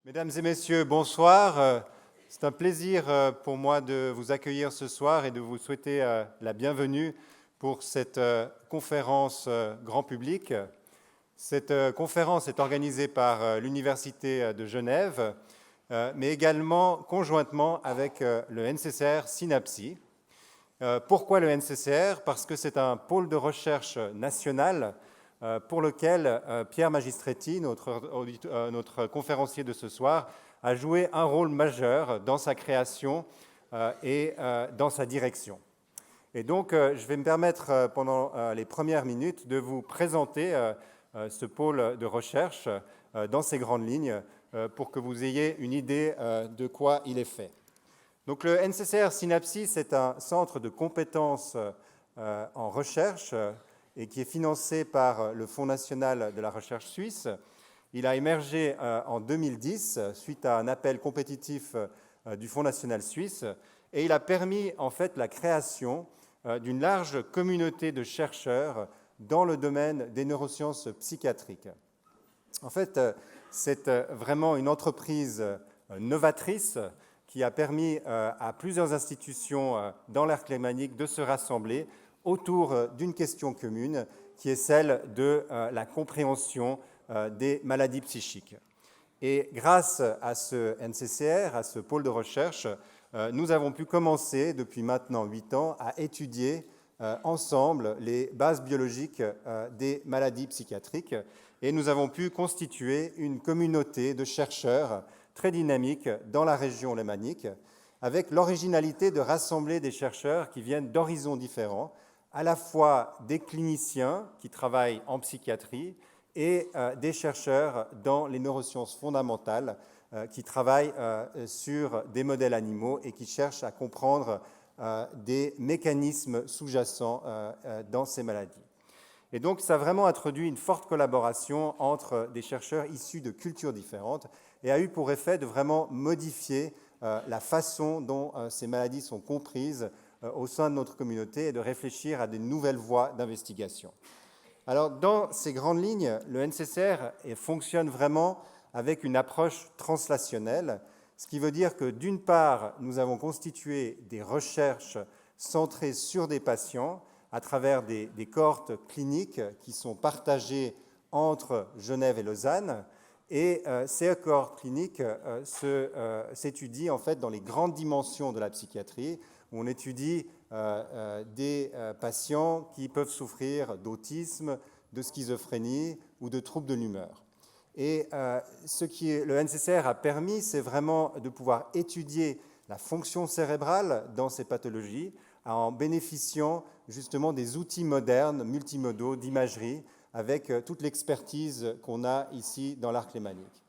Mesdames et messieurs, bonsoir. C'est un plaisir pour moi de vous accueillir ce soir et de vous souhaiter la bienvenue pour cette conférence grand public. Cette conférence est organisée par l'Université de Genève, mais également conjointement avec le NCCR SYNAPSI. Pourquoi le NCCR? Parce que c'est un pôle de recherche national pour lequel Pierre Magistretti, notre conférencier de ce soir, a joué un rôle majeur dans sa création et dans sa direction. Et donc, je vais me permettre, pendant les premières minutes, de vous présenter ce pôle de recherche dans ses grandes lignes pour que vous ayez une idée de quoi il est fait. Donc, le NCCR SYNAPSI, c'est un centre de compétences en recherche et qui est financé par le Fonds national de la recherche suisse. Il a émergé en 2010 suite à un appel compétitif du Fonds national suisse et il a permis en fait la création d'une large communauté de chercheurs dans le domaine des neurosciences psychiatriques. En fait, c'est vraiment une entreprise novatrice qui a permis à plusieurs institutions dans l'arc lémanique de se rassembler autour d'une question commune, qui est celle de la compréhension des maladies psychiques. Et grâce à ce NCCR, à ce pôle de recherche, nous avons pu commencer, depuis maintenant 8 ans, à étudier ensemble les bases biologiques des maladies psychiatriques. Et nous avons pu constituer une communauté de chercheurs très dynamique dans la région lémanique, avec l'originalité de rassembler des chercheurs qui viennent d'horizons différents, à la fois des cliniciens qui travaillent en psychiatrie et des chercheurs dans les neurosciences fondamentales qui travaillent sur des modèles animaux et qui cherchent à comprendre des mécanismes sous-jacents dans ces maladies. Et donc, ça a vraiment introduit une forte collaboration entre des chercheurs issus de cultures différentes et a eu pour effet de vraiment modifier la façon dont ces maladies sont comprises au sein de notre communauté et de réfléchir à de nouvelles voies d'investigation. Alors, dans ces grandes lignes, le NCCR fonctionne vraiment avec une approche translationnelle, ce qui veut dire que, d'une part, nous avons constitué des recherches centrées sur des patients à travers des cohortes cliniques qui sont partagées entre Genève et Lausanne, et ces cohortes cliniques s'étudient en fait dans les grandes dimensions de la psychiatrie, où on étudie des patients qui peuvent souffrir d'autisme, de schizophrénie ou de troubles de l'humeur. Et ce que le NCCR a permis, c'est vraiment de pouvoir étudier la fonction cérébrale dans ces pathologies en bénéficiant justement des outils modernes, multimodaux, d'imagerie, avec toute l'expertise qu'on a ici dans l'arc lémanique.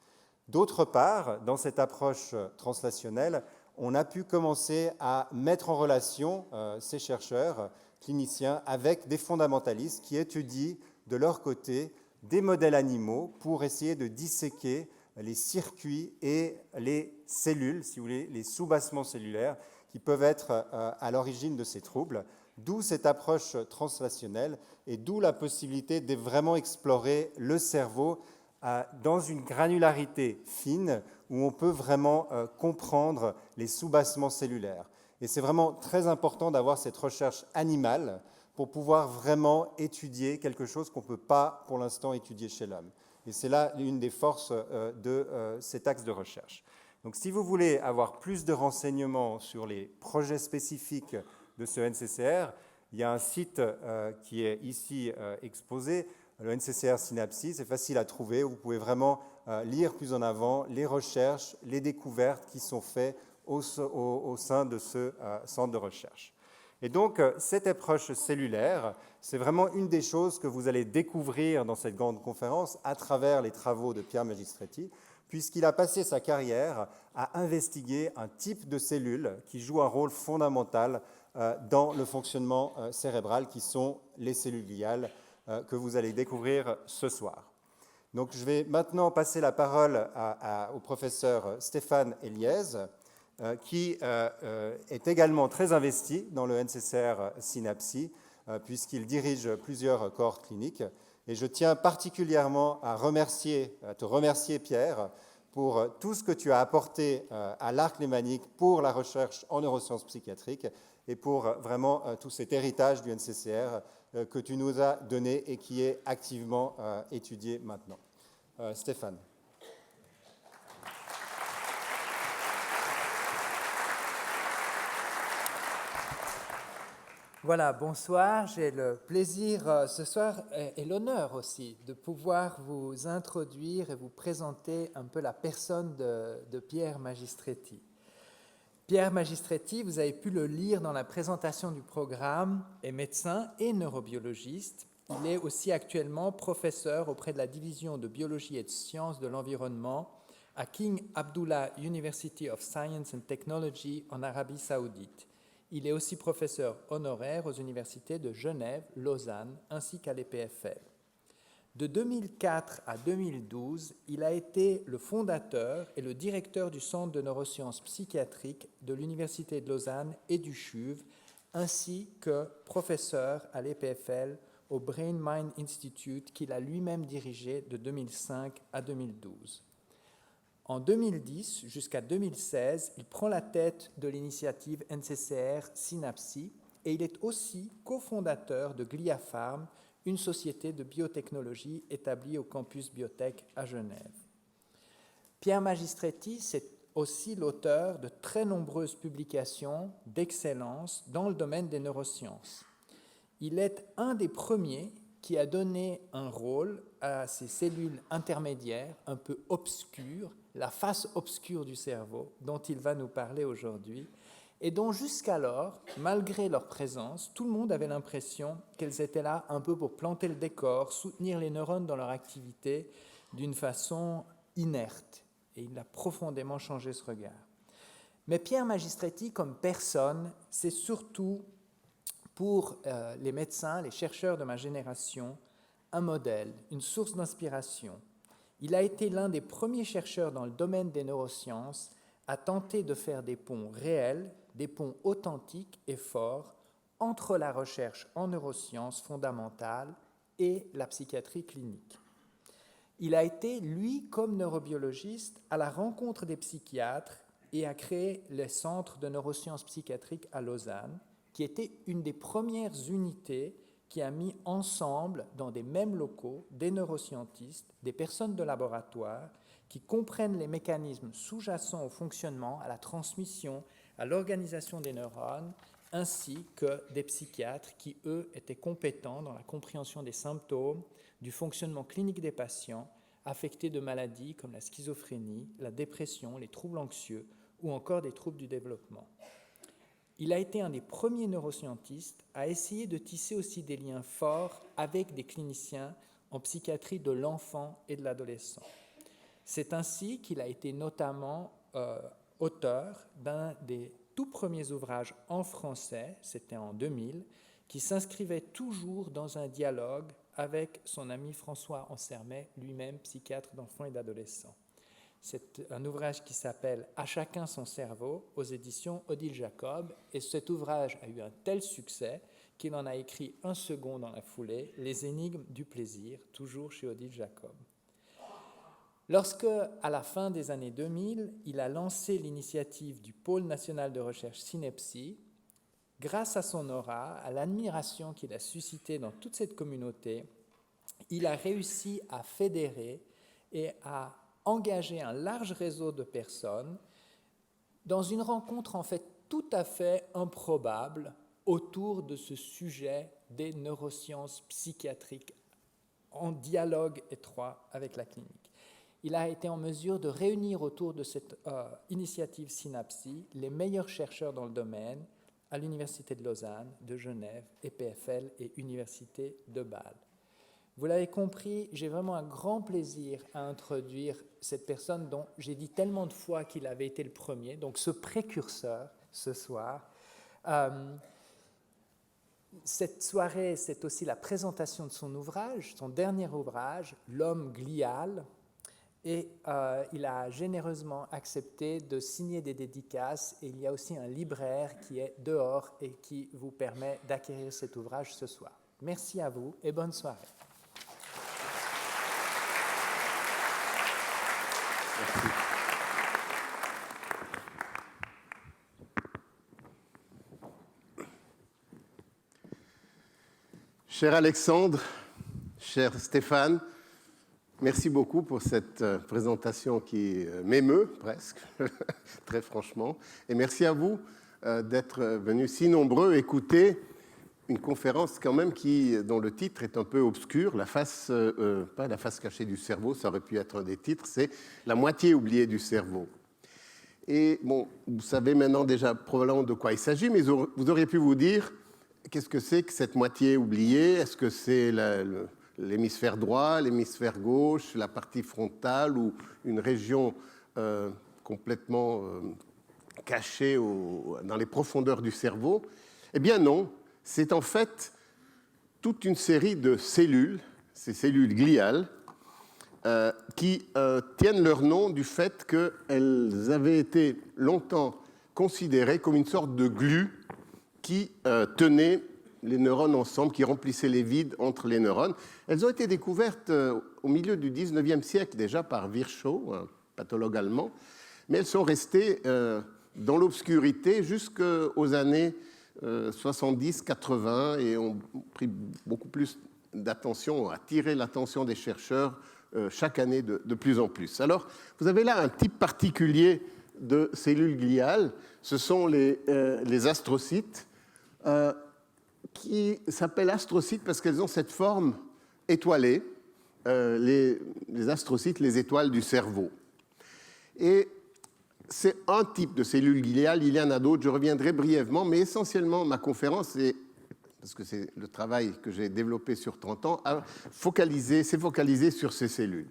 D'autre part, dans cette approche translationnelle, on a pu commencer à mettre en relation ces chercheurs cliniciens avec des fondamentalistes qui étudient de leur côté des modèles animaux pour essayer de disséquer les circuits et les cellules, si vous voulez, les soubassements cellulaires qui peuvent être à l'origine de ces troubles, d'où cette approche translationnelle et d'où la possibilité de vraiment explorer le cerveau dans une granularité fine où on peut vraiment comprendre les soubassements cellulaires. Et c'est vraiment très important d'avoir cette recherche animale pour pouvoir vraiment étudier quelque chose qu'on ne peut pas pour l'instant étudier chez l'homme. Et c'est là une des forces de cet axe de recherche. Donc si vous voulez avoir plus de renseignements sur les projets spécifiques de ce NCCR, il y a un site qui est ici exposé, le NCCR SYNAPSI, c'est facile à trouver, vous pouvez vraiment lire plus en avant les recherches, les découvertes qui sont faites au sein de ce centre de recherche. Et donc, cette approche cellulaire, c'est vraiment une des choses que vous allez découvrir dans cette grande conférence à travers les travaux de Pierre Magistretti, puisqu'il a passé sa carrière à investiguer un type de cellules qui jouent un rôle fondamental dans le fonctionnement cérébral, qui sont les cellules gliales, que vous allez découvrir ce soir. Donc, je vais maintenant passer la parole au professeur Stéphane Eliez, qui est également très investi dans le NCCR SYNAPSI, puisqu'il dirige plusieurs cohortes cliniques. Et je tiens particulièrement à te remercier, Pierre, pour tout ce que tu as apporté à l'Arc lémanique pour la recherche en neurosciences psychiatriques et pour vraiment tout cet héritage du NCCR que tu nous as donné et qui est activement étudié maintenant. Stéphane. Voilà, bonsoir. J'ai le plaisir ce soir et l'honneur aussi de pouvoir vous introduire et vous présenter un peu la personne de Pierre Magistretti. Pierre Magistretti, vous avez pu le lire dans la présentation du programme, est médecin et neurobiologiste. Il est aussi actuellement professeur auprès de la division de biologie et de sciences de l'environnement à King Abdullah University of Science and Technology en Arabie Saoudite. Il est aussi professeur honoraire aux universités de Genève, Lausanne, ainsi qu'à l'EPFL. De 2004 à 2012, il a été le fondateur et le directeur du Centre de neurosciences psychiatriques de l'Université de Lausanne et du CHUV, ainsi que professeur à l'EPFL au Brain Mind Institute qu'il a lui-même dirigé de 2005 à 2012. En 2010 jusqu'à 2016, il prend la tête de l'initiative NCCR Synapsi et il est aussi cofondateur de GliaPharm, une société de biotechnologie établie au campus Biotech à Genève. Pierre Magistretti, c'est aussi l'auteur de très nombreuses publications d'excellence dans le domaine des neurosciences. Il est un des premiers qui a donné un rôle à ces cellules intermédiaires un peu obscures, la face obscure du cerveau dont il va nous parler aujourd'hui, et dont jusqu'alors, malgré leur présence, tout le monde avait l'impression qu'elles étaient là un peu pour planter le décor, soutenir les neurones dans leur activité d'une façon inerte. Et il a profondément changé ce regard. Mais Pierre Magistretti, comme personne, c'est surtout pour les médecins, les chercheurs de ma génération, un modèle, une source d'inspiration. Il a été l'un des premiers chercheurs dans le domaine des neurosciences à tenter de faire des ponts réels, des ponts authentiques et forts entre la recherche en neurosciences fondamentales et la psychiatrie clinique. Il a été, lui, comme neurobiologiste, à la rencontre des psychiatres et a créé le Centre de neurosciences psychiatriques à Lausanne, qui était une des premières unités qui a mis ensemble, dans des mêmes locaux, des neuroscientistes, des personnes de laboratoire, qui comprennent les mécanismes sous-jacents au fonctionnement, à la transmission, à l'organisation des neurones, ainsi que des psychiatres qui, eux, étaient compétents dans la compréhension des symptômes, du fonctionnement clinique des patients, affectés de maladies comme la schizophrénie, la dépression, les troubles anxieux ou encore des troubles du développement. Il a été un des premiers neuroscientistes à essayer de tisser aussi des liens forts avec des cliniciens en psychiatrie de l'enfant et de l'adolescent. C'est ainsi qu'il a été notamment auteur d'un des tout premiers ouvrages en français, c'était en 2000, qui s'inscrivait toujours dans un dialogue avec son ami François Ansermet, lui-même psychiatre d'enfants et d'adolescents. C'est un ouvrage qui s'appelle « À chacun son cerveau » aux éditions Odile Jacob. Et cet ouvrage a eu un tel succès qu'il en a écrit un second dans la foulée, « Les énigmes du plaisir », toujours chez Odile Jacob. Lorsque, à la fin des années 2000, il a lancé l'initiative du Pôle national de recherche Synapsi, grâce à son aura, à l'admiration qu'il a suscitée dans toute cette communauté, il a réussi à fédérer et à engager un large réseau de personnes dans une rencontre en fait tout à fait improbable autour de ce sujet des neurosciences psychiatriques en dialogue étroit avec la clinique. Il a été en mesure de réunir autour de cette initiative Synapsi les meilleurs chercheurs dans le domaine à l'Université de Lausanne, de Genève, EPFL et Université de Bâle. Vous l'avez compris, j'ai vraiment un grand plaisir à introduire cette personne dont j'ai dit tellement de fois qu'il avait été le premier, donc ce précurseur ce soir. Cette soirée, c'est aussi la présentation de son ouvrage, son dernier ouvrage, L'homme glial, et il a généreusement accepté de signer des dédicaces, et il y a aussi un libraire qui est dehors et qui vous permet d'acquérir cet ouvrage ce soir. Merci à vous et bonne soirée. Merci. Cher Alexandre, cher Stéphane, merci beaucoup pour cette présentation qui m'émeut presque, très franchement. Et merci à vous d'être venus si nombreux écouter une conférence quand même dont le titre est un peu obscur, pas la face cachée du cerveau, ça aurait pu être un des titres, c'est la moitié oubliée du cerveau. Et bon, vous savez maintenant déjà probablement de quoi il s'agit, mais vous auriez pu vous dire, qu'est-ce que c'est que cette moitié oubliée? Est-ce que c'est l'hémisphère droit, l'hémisphère gauche, la partie frontale ou une région complètement cachée dans les profondeurs du cerveau? Eh bien non, c'est en fait toute une série de cellules, ces cellules gliales, qui tiennent leur nom du fait qu'elles avaient été longtemps considérées comme une sorte de glu qui tenait les neurones ensemble, qui remplissait les vides entre les neurones. Elles ont été découvertes au milieu du 19e siècle déjà par Virchow, un pathologue allemand, mais elles sont restées dans l'obscurité jusqu'aux années 70-80 et ont pris beaucoup plus d'attention, attiré l'attention des chercheurs chaque année de plus en plus. Alors, vous avez là un type particulier de cellules gliales, ce sont les astrocytes, qui s'appellent astrocytes parce qu'elles ont cette forme étoilée, les astrocytes, les étoiles du cerveau. Et c'est un type de cellule gliale, il y en a d'autres, je reviendrai brièvement, mais essentiellement ma conférence, parce que c'est le travail que j'ai développé sur 30 ans, s'est focalisé sur ces cellules.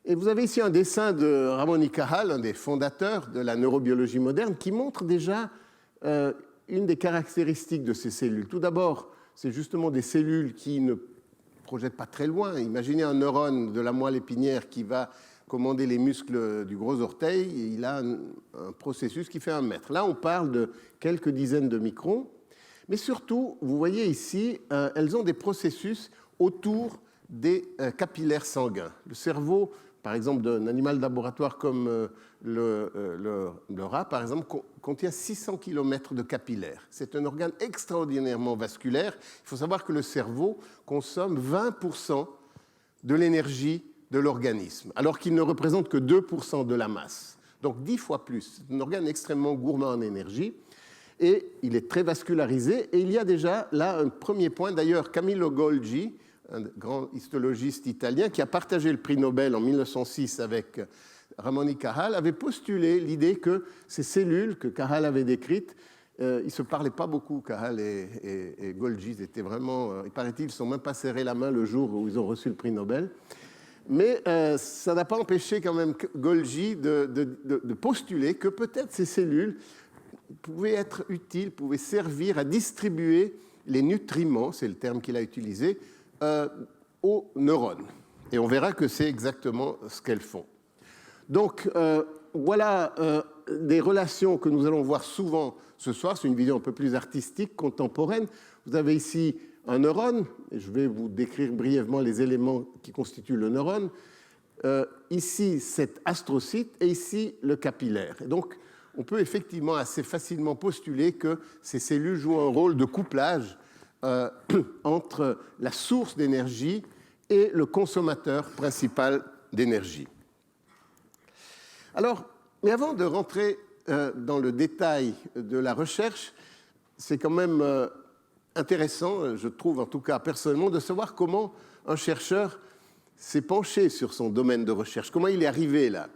Et vous avez ici un dessin de Ramón y Cajal, un des fondateurs de la neurobiologie moderne, qui montre déjà une des caractéristiques de ces cellules. Tout d'abord, c'est justement des cellules qui ne projettent pas très loin. Imaginez un neurone de la moelle épinière qui va commander les muscles du gros orteil, et il a un processus qui fait 1 mètre. Là, on parle de quelques dizaines de microns, mais surtout, vous voyez ici, elles ont des processus autour des capillaires sanguins. Le cerveau, par exemple, d'un animal de laboratoire comme le rat, par exemple, contient 600 km de capillaires. C'est un organe extraordinairement vasculaire. Il faut savoir que le cerveau consomme 20% de l'énergie de l'organisme, alors qu'il ne représente que 2% de la masse. Donc 10 fois plus. C'est un organe extrêmement gourmand en énergie et il est très vascularisé. Et il y a déjà là un premier point. D'ailleurs, Camillo Golgi, un grand histologiste italien qui a partagé le prix Nobel en 1906 avec Ramón y Cajal, avait postulé l'idée que ces cellules que Cajal avait décrites, ils ne se parlaient pas beaucoup, Cajal et Golgi, ils étaient vraiment, il paraît-il, ils ne se sont même pas serré la main le jour où ils ont reçu le prix Nobel. Mais ça n'a pas empêché quand même Golgi de postuler que peut-être ces cellules pouvaient être utiles, pouvaient servir à distribuer les nutriments, c'est le terme qu'il a utilisé, aux neurones. Et on verra que c'est exactement ce qu'elles font. Donc, voilà des relations que nous allons voir souvent ce soir. C'est une vidéo un peu plus artistique, contemporaine. Vous avez ici un neurone, et je vais vous décrire brièvement les éléments qui constituent le neurone. Ici, cet astrocyte, et ici, le capillaire. Et donc, on peut effectivement assez facilement postuler que ces cellules jouent un rôle de couplage entre la source d'énergie et le consommateur principal d'énergie. Alors, mais avant de rentrer dans le détail de la recherche, c'est quand même intéressant, je trouve en tout cas personnellement, de savoir comment un chercheur s'est penché sur son domaine de recherche, comment il est arrivé là.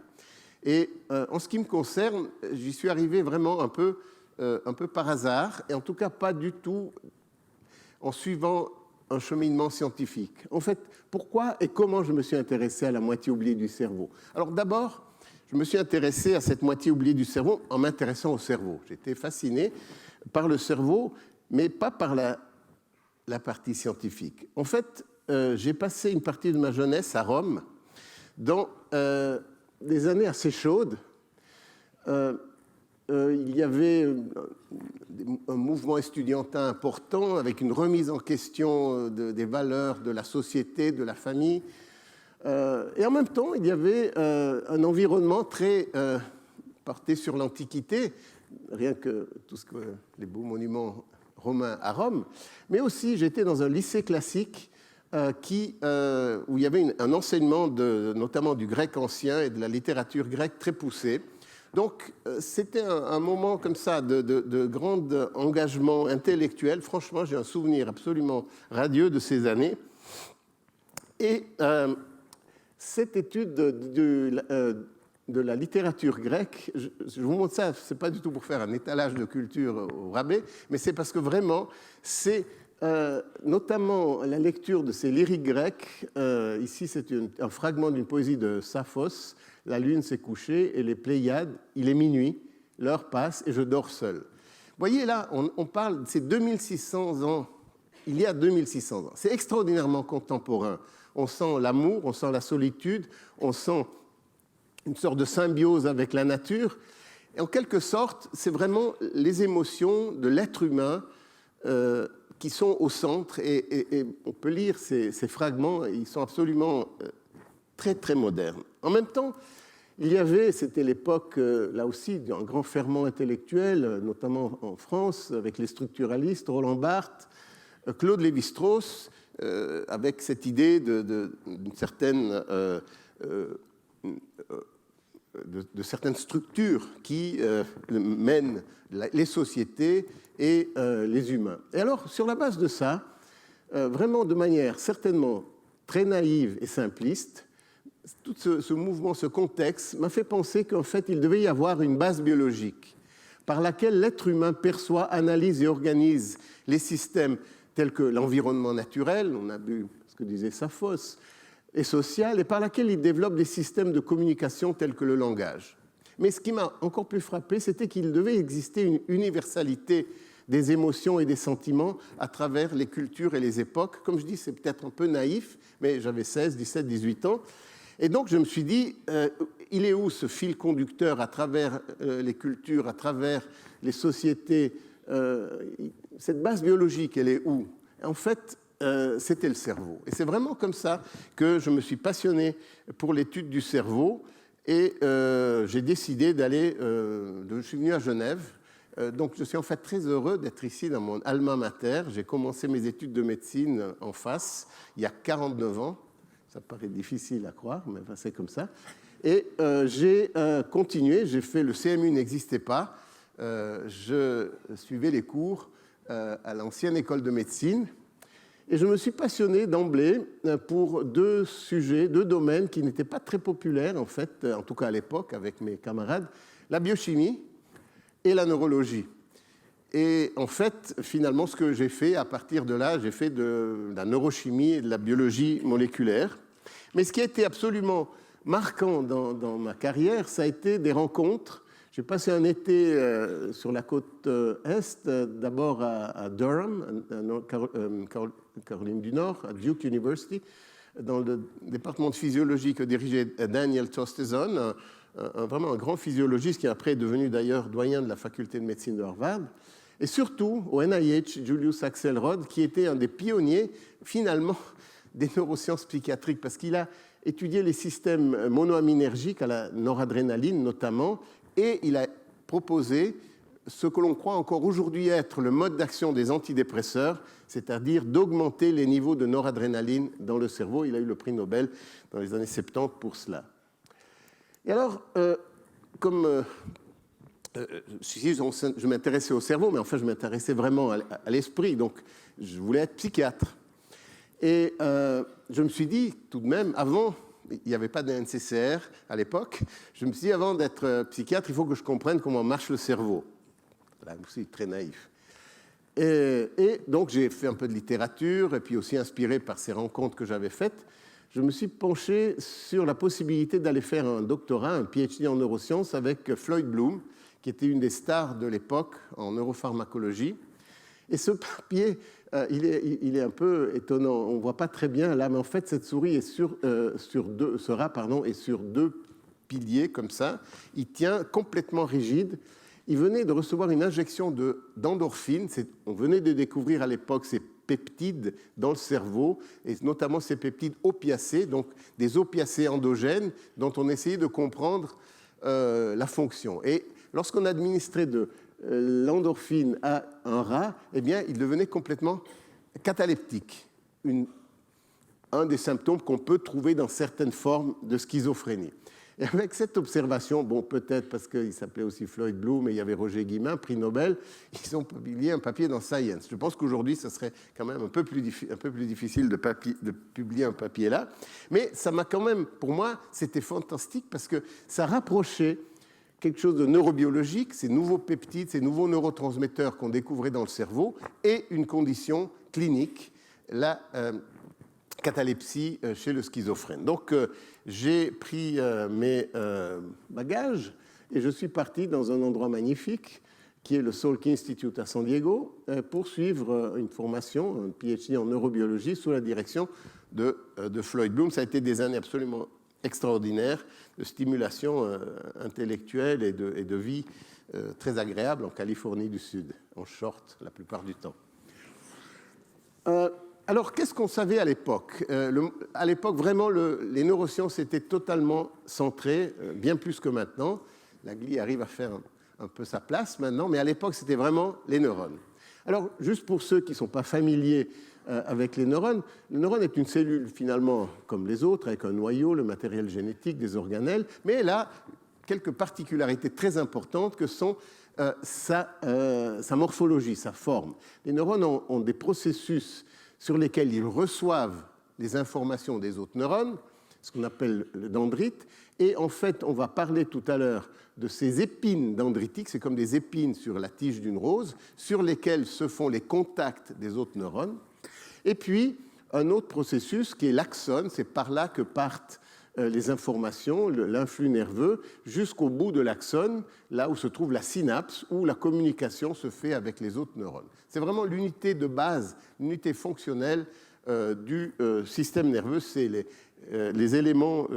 Et en ce qui me concerne, j'y suis arrivé vraiment un peu par hasard, et en tout cas pas du tout en suivant un cheminement scientifique. En fait, pourquoi et comment je me suis intéressé à la moitié oubliée du cerveau? Alors d'abord, je me suis intéressé à cette moitié oubliée du cerveau en m'intéressant au cerveau. J'étais fasciné par le cerveau, mais pas par la partie scientifique. En fait, j'ai passé une partie de ma jeunesse à Rome, dans des années assez chaudes. Il y avait un mouvement estudiantin important avec une remise en question des valeurs de la société, de la famille. Et en même temps, il y avait un environnement très porté sur l'Antiquité. Rien que tout ce que les beaux monuments romain à Rome, mais aussi j'étais dans un lycée classique où il y avait un enseignement notamment du grec ancien et de la littérature grecque très poussé. Donc c'était un moment comme ça de grand engagement intellectuel. Franchement, j'ai un souvenir absolument radieux de ces années. Et cette étude de la littérature grecque, je vous montre ça, ce n'est pas du tout pour faire un étalage de culture au rabais, mais c'est parce que vraiment, c'est notamment la lecture de ces lyriques grecs. Ici, c'est un fragment d'une poésie de Saphos. La lune s'est couchée et les Pléiades, il est minuit, l'heure passe et je dors seul. Vous voyez là, on parle, c'est 2600 ans, il y a 2600 ans. C'est extraordinairement contemporain. On sent l'amour, on sent la solitude, on sent une sorte de symbiose avec la nature. Et en quelque sorte, c'est vraiment les émotions de l'être humain qui sont au centre. Et on peut lire ces fragments, ils sont absolument très, très modernes. En même temps, il y avait, c'était l'époque, là aussi, d'un grand ferment intellectuel, notamment en France, avec les structuralistes, Roland Barthes, Claude Lévi-Strauss, avec cette idée d'une certaine... de certaines structures qui mènent les sociétés et les humains. Et alors, sur la base de ça, vraiment de manière certainement très naïve et simpliste, tout ce mouvement, ce contexte m'a fait penser qu'en fait, il devait y avoir une base biologique par laquelle l'être humain perçoit, analyse et organise les systèmes tels que l'environnement naturel, on a vu ce que disait Saphos, et social, et par laquelle il développe des systèmes de communication tels que le langage. Mais ce qui m'a encore plus frappé, c'était qu'il devait exister une universalité des émotions et des sentiments à travers les cultures et les époques. Comme je dis, c'est peut-être un peu naïf, mais j'avais 16, 17, 18 ans. Et donc, je me suis dit, il est où ce fil conducteur à travers les cultures, à travers les sociétés cette base biologique, elle est où? En fait, c'était le cerveau. Et c'est vraiment comme ça que je me suis passionné pour l'étude du cerveau et j'ai décidé d'aller... je suis venu à Genève. Donc, je suis en fait très heureux d'être ici dans mon alma mater. J'ai commencé mes études de médecine en face il y a 49 ans. Ça paraît difficile à croire, mais enfin, c'est comme ça. Et j'ai continué, j'ai fait le CMU n'existait pas. Je suivais les cours à l'ancienne école de médecine. Et je me suis passionné d'emblée pour deux sujets, deux domaines qui n'étaient pas très populaires, en fait, en tout cas à l'époque, avec mes camarades, la biochimie et la neurologie. Et en fait, finalement, ce que j'ai fait, à partir de là, j'ai fait de la neurochimie et de la biologie moléculaire. Mais ce qui a été absolument marquant dans ma carrière, ça a été des rencontres. J'ai passé un été sur la côte Est, d'abord à Durham, Caroline du Nord, à Duke University, dans le département de physiologie que dirigeait Daniel Tostezon, vraiment un grand physiologiste qui est après devenu d'ailleurs doyen de la faculté de médecine de Harvard. Et surtout au NIH, Julius Axelrod, qui était un des pionniers, finalement, des neurosciences psychiatriques, parce qu'il a étudié les systèmes monoaminergiques à la noradrénaline notamment, et il a proposé ce que l'on croit encore aujourd'hui être le mode d'action des antidépresseurs, c'est-à-dire d'augmenter les niveaux de noradrénaline dans le cerveau. Il a eu le prix Nobel dans les années 70 pour cela. Et alors, comme je m'intéressais au cerveau, mais enfin je m'intéressais vraiment à l'esprit, donc je voulais être psychiatre. Et je me suis dit, tout de même, avant, il n'y avait pas de NCCR à l'époque, je me suis dit, avant d'être psychiatre, il faut que je comprenne comment marche le cerveau. Là aussi, très naïf. Et donc, j'ai fait un peu de littérature, et puis aussi inspiré par ces rencontres que j'avais faites, je me suis penché sur la possibilité d'aller faire un doctorat, un PhD en neurosciences avec Floyd Bloom, qui était une des stars de l'époque en neuropharmacologie. Et ce papier, il est un peu étonnant. On ne voit pas très bien là, mais en fait, cette souris est ce rat est sur deux piliers comme ça. Il tient complètement rigide. Il venait de recevoir une injection d'endorphine. On venait de découvrir à l'époque ces peptides dans le cerveau, et notamment ces peptides opiacés, donc des opiacés endogènes dont on essayait de comprendre la fonction. Et lorsqu'on administrait de l'endorphine à un rat, eh bien, il devenait complètement cataleptique. Un des symptômes qu'on peut trouver dans certaines formes de schizophrénie. Et avec cette observation, bon, peut-être parce qu'il s'appelait aussi Floyd Bloom et il y avait Roger Guillemin, prix Nobel, ils ont publié un papier dans Science. Je pense qu'aujourd'hui, ce serait quand même un peu plus difficile de publier un papier là. Mais ça m'a quand même, pour moi, c'était fantastique parce que ça rapprochait quelque chose de neurobiologique, ces nouveaux peptides, ces nouveaux neurotransmetteurs qu'on découvrait dans le cerveau, et une condition clinique, la catalepsie chez le schizophrène. Donc, j'ai pris mes bagages et je suis parti dans un endroit magnifique qui est le Salk Institute à San Diego pour suivre une formation, un PhD en neurobiologie sous la direction de Floyd Bloom. Ça a été des années absolument extraordinaires de stimulation intellectuelle et de vie très agréable en Californie du Sud, en short la plupart du temps. Alors, qu'est-ce qu'on savait à l'époque ? À l'époque, vraiment, les neurosciences étaient totalement centrées, bien plus que maintenant. La glie arrive à faire un peu sa place maintenant, mais à l'époque, c'était vraiment les neurones. Alors, juste pour ceux qui ne sont pas familiers avec les neurones, le neurone est une cellule, finalement, comme les autres, avec un noyau, le matériel génétique, des organelles, mais elle a quelques particularités très importantes que sont sa morphologie, sa forme. Les neurones ont des processus sur lesquels ils reçoivent les informations des autres neurones, ce qu'on appelle le dendrite. Et en fait, on va parler tout à l'heure de ces épines dendritiques, c'est comme des épines sur la tige d'une rose, sur lesquelles se font les contacts des autres neurones. Et puis, un autre processus qui est l'axone, c'est par là que partent les informations, l'influx nerveux, jusqu'au bout de l'axone, là où se trouve la synapse, où la communication se fait avec les autres neurones. C'est vraiment l'unité de base, l'unité fonctionnelle du système nerveux. C'est les éléments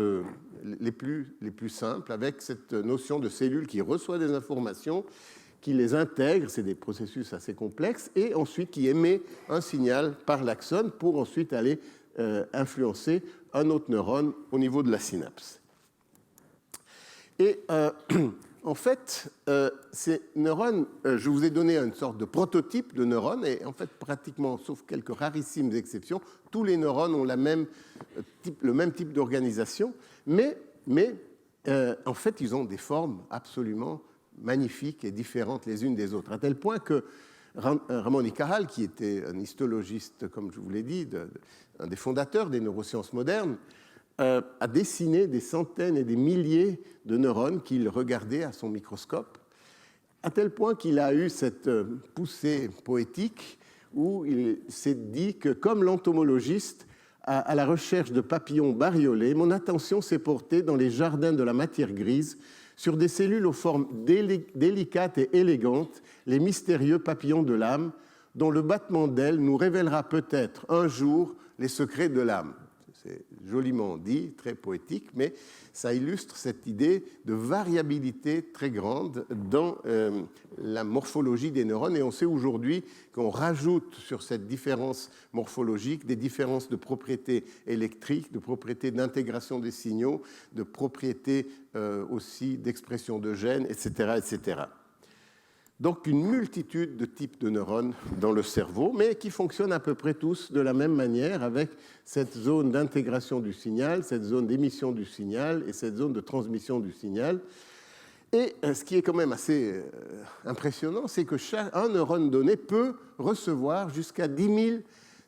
les plus simples, avec cette notion de cellule qui reçoit des informations, qui les intègre, c'est des processus assez complexes, et ensuite qui émet un signal par l'axone pour ensuite aller influencer un autre neurone au niveau de la synapse. Et en fait, ces neurones, je vous ai donné une sorte de prototype de neurones, et en fait, pratiquement, sauf quelques rarissimes exceptions, tous les neurones ont le même type d'organisation, mais en fait, ils ont des formes absolument magnifiques et différentes les unes des autres, à tel point que Ramón y Cajal, qui était un histologiste, comme je vous l'ai dit, un des fondateurs des neurosciences modernes, a dessiné des centaines et des milliers de neurones qu'il regardait à son microscope, à tel point qu'il a eu cette poussée poétique où il s'est dit que, comme l'entomologiste à la recherche de papillons bariolés, mon attention s'est portée dans les jardins de la matière grise sur des cellules aux formes délicates et élégantes, les mystérieux papillons de l'âme, dont le battement d'ailes nous révélera peut-être un jour les secrets de l'âme. C'est joliment dit, très poétique, mais ça illustre cette idée de variabilité très grande dans la morphologie des neurones. Et on sait aujourd'hui qu'on rajoute sur cette différence morphologique des différences de propriétés électriques, de propriétés d'intégration des signaux, de propriétés aussi d'expression de gènes, etc., etc. Donc une multitude de types de neurones dans le cerveau, mais qui fonctionnent à peu près tous de la même manière, avec cette zone d'intégration du signal, cette zone d'émission du signal et cette zone de transmission du signal. Et ce qui est quand même assez impressionnant, c'est que un neurone donné peut recevoir jusqu'à 10 000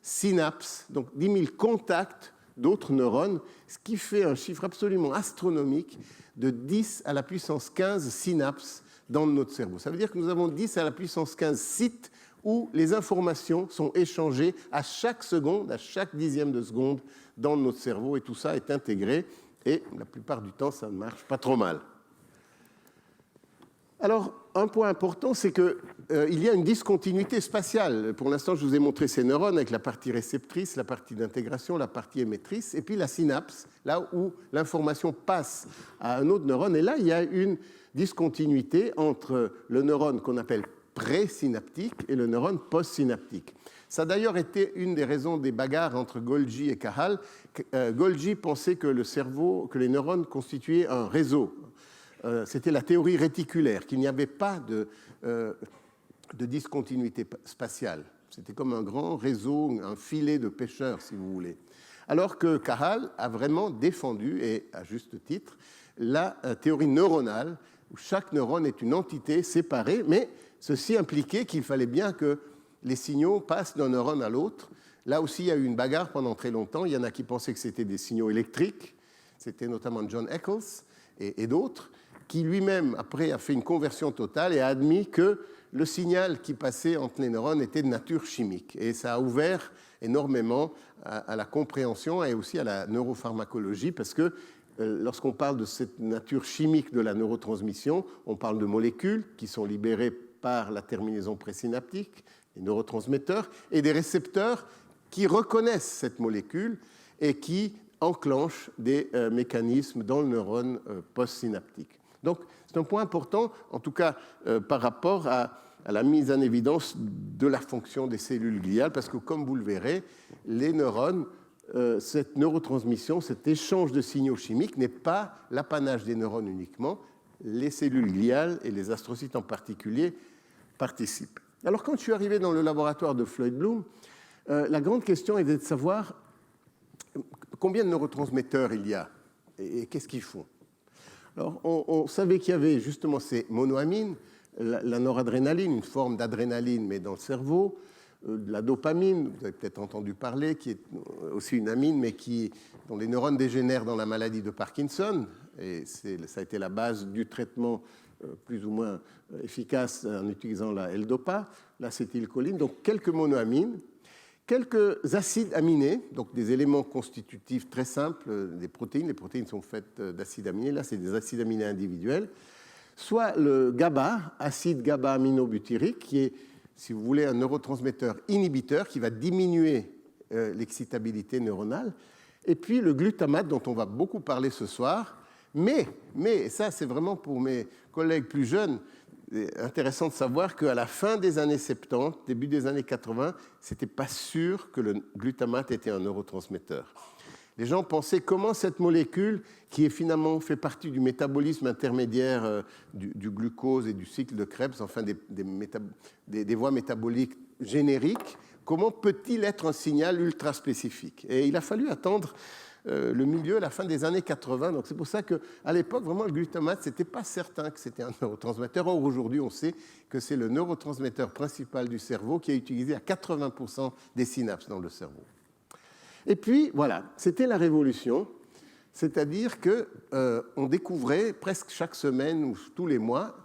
synapses, donc 10 000 contacts d'autres neurones, ce qui fait un chiffre absolument astronomique de 10 à la puissance 15 synapses dans notre cerveau. Ça veut dire que nous avons 10 à la puissance 15 sites où les informations sont échangées à chaque seconde, à chaque dixième de seconde dans notre cerveau, et tout ça est intégré, et la plupart du temps, ça ne marche pas trop mal. Alors, un point important, c'est qu'il y a une discontinuité spatiale. Pour l'instant, je vous ai montré ces neurones avec la partie réceptrice, la partie d'intégration, la partie émettrice, et puis la synapse, là où l'information passe à un autre neurone. Et là, il y a une discontinuité entre le neurone qu'on appelle présynaptique et le neurone postsynaptique. Ça a d'ailleurs été une des raisons des bagarres entre Golgi et Cajal. Golgi pensait que le cerveau, que les neurones constituaient un réseau c'était la théorie réticulaire, qu'il n'y avait pas de discontinuité spatiale. C'était comme un grand réseau, un filet de pêcheurs, si vous voulez. Alors que Caral a vraiment défendu, et à juste titre, la théorie neuronale, où chaque neurone est une entité séparée, mais ceci impliquait qu'il fallait bien que les signaux passent d'un neurone à l'autre. Là aussi, il y a eu une bagarre pendant très longtemps. Il y en a qui pensaient que c'était des signaux électriques. C'était notamment John Eccles et d'autres, qui lui-même, après, a fait une conversion totale et a admis que le signal qui passait entre les neurones était de nature chimique. Et ça a ouvert énormément à la compréhension et aussi à la neuropharmacologie, parce que lorsqu'on parle de cette nature chimique de la neurotransmission, on parle de molécules qui sont libérées par la terminaison présynaptique, les neurotransmetteurs, et des récepteurs qui reconnaissent cette molécule et qui enclenchent des mécanismes dans le neurone postsynaptique. Donc, c'est un point important, en tout cas par rapport à la mise en évidence de la fonction des cellules gliales, parce que, comme vous le verrez, les neurones, cette neurotransmission, cet échange de signaux chimiques n'est pas l'apanage des neurones uniquement. Les cellules gliales, et les astrocytes en particulier, participent. Alors, quand je suis arrivé dans le laboratoire de Floyd Bloom, la grande question était de savoir combien de neurotransmetteurs il y a et qu'est-ce qu'ils font. Alors, on savait qu'il y avait justement ces monoamines, la noradrénaline, une forme d'adrénaline, mais dans le cerveau, la dopamine, vous avez peut-être entendu parler, qui est aussi une amine, mais dont les neurones dégénèrent dans la maladie de Parkinson, et ça a été la base du traitement plus ou moins efficace en utilisant la L-Dopa, l'acétylcholine, donc quelques monoamines, quelques acides aminés, donc des éléments constitutifs très simples des protéines. Les protéines sont faites d'acides aminés. Là, c'est des acides aminés individuels. Soit le GABA, acide GABA-aminobutyrique, qui est, si vous voulez, un neurotransmetteur inhibiteur qui va diminuer l'excitabilité neuronale. Et puis le glutamate, dont on va beaucoup parler ce soir. Mais ça, c'est vraiment pour mes collègues plus jeunes, intéressant de savoir qu'à la fin des années 70, début des années 80, ce n'était pas sûr que le glutamate était un neurotransmetteur. Les gens pensaient comment cette molécule, qui est finalement fait partie du métabolisme intermédiaire du glucose et du cycle de Krebs, enfin des voies métaboliques génériques, comment peut-il être un signal ultra spécifique? Et il a fallu attendre le milieu, la fin des années 80. Donc c'est pour ça qu'à l'époque, vraiment, le glutamate, ce n'était pas certain que c'était un neurotransmetteur. Or, aujourd'hui, on sait que c'est le neurotransmetteur principal du cerveau qui est utilisé à 80% des synapses dans le cerveau. Et puis, voilà, c'était la révolution. C'est-à-dire qu'on découvrait presque chaque semaine ou tous les mois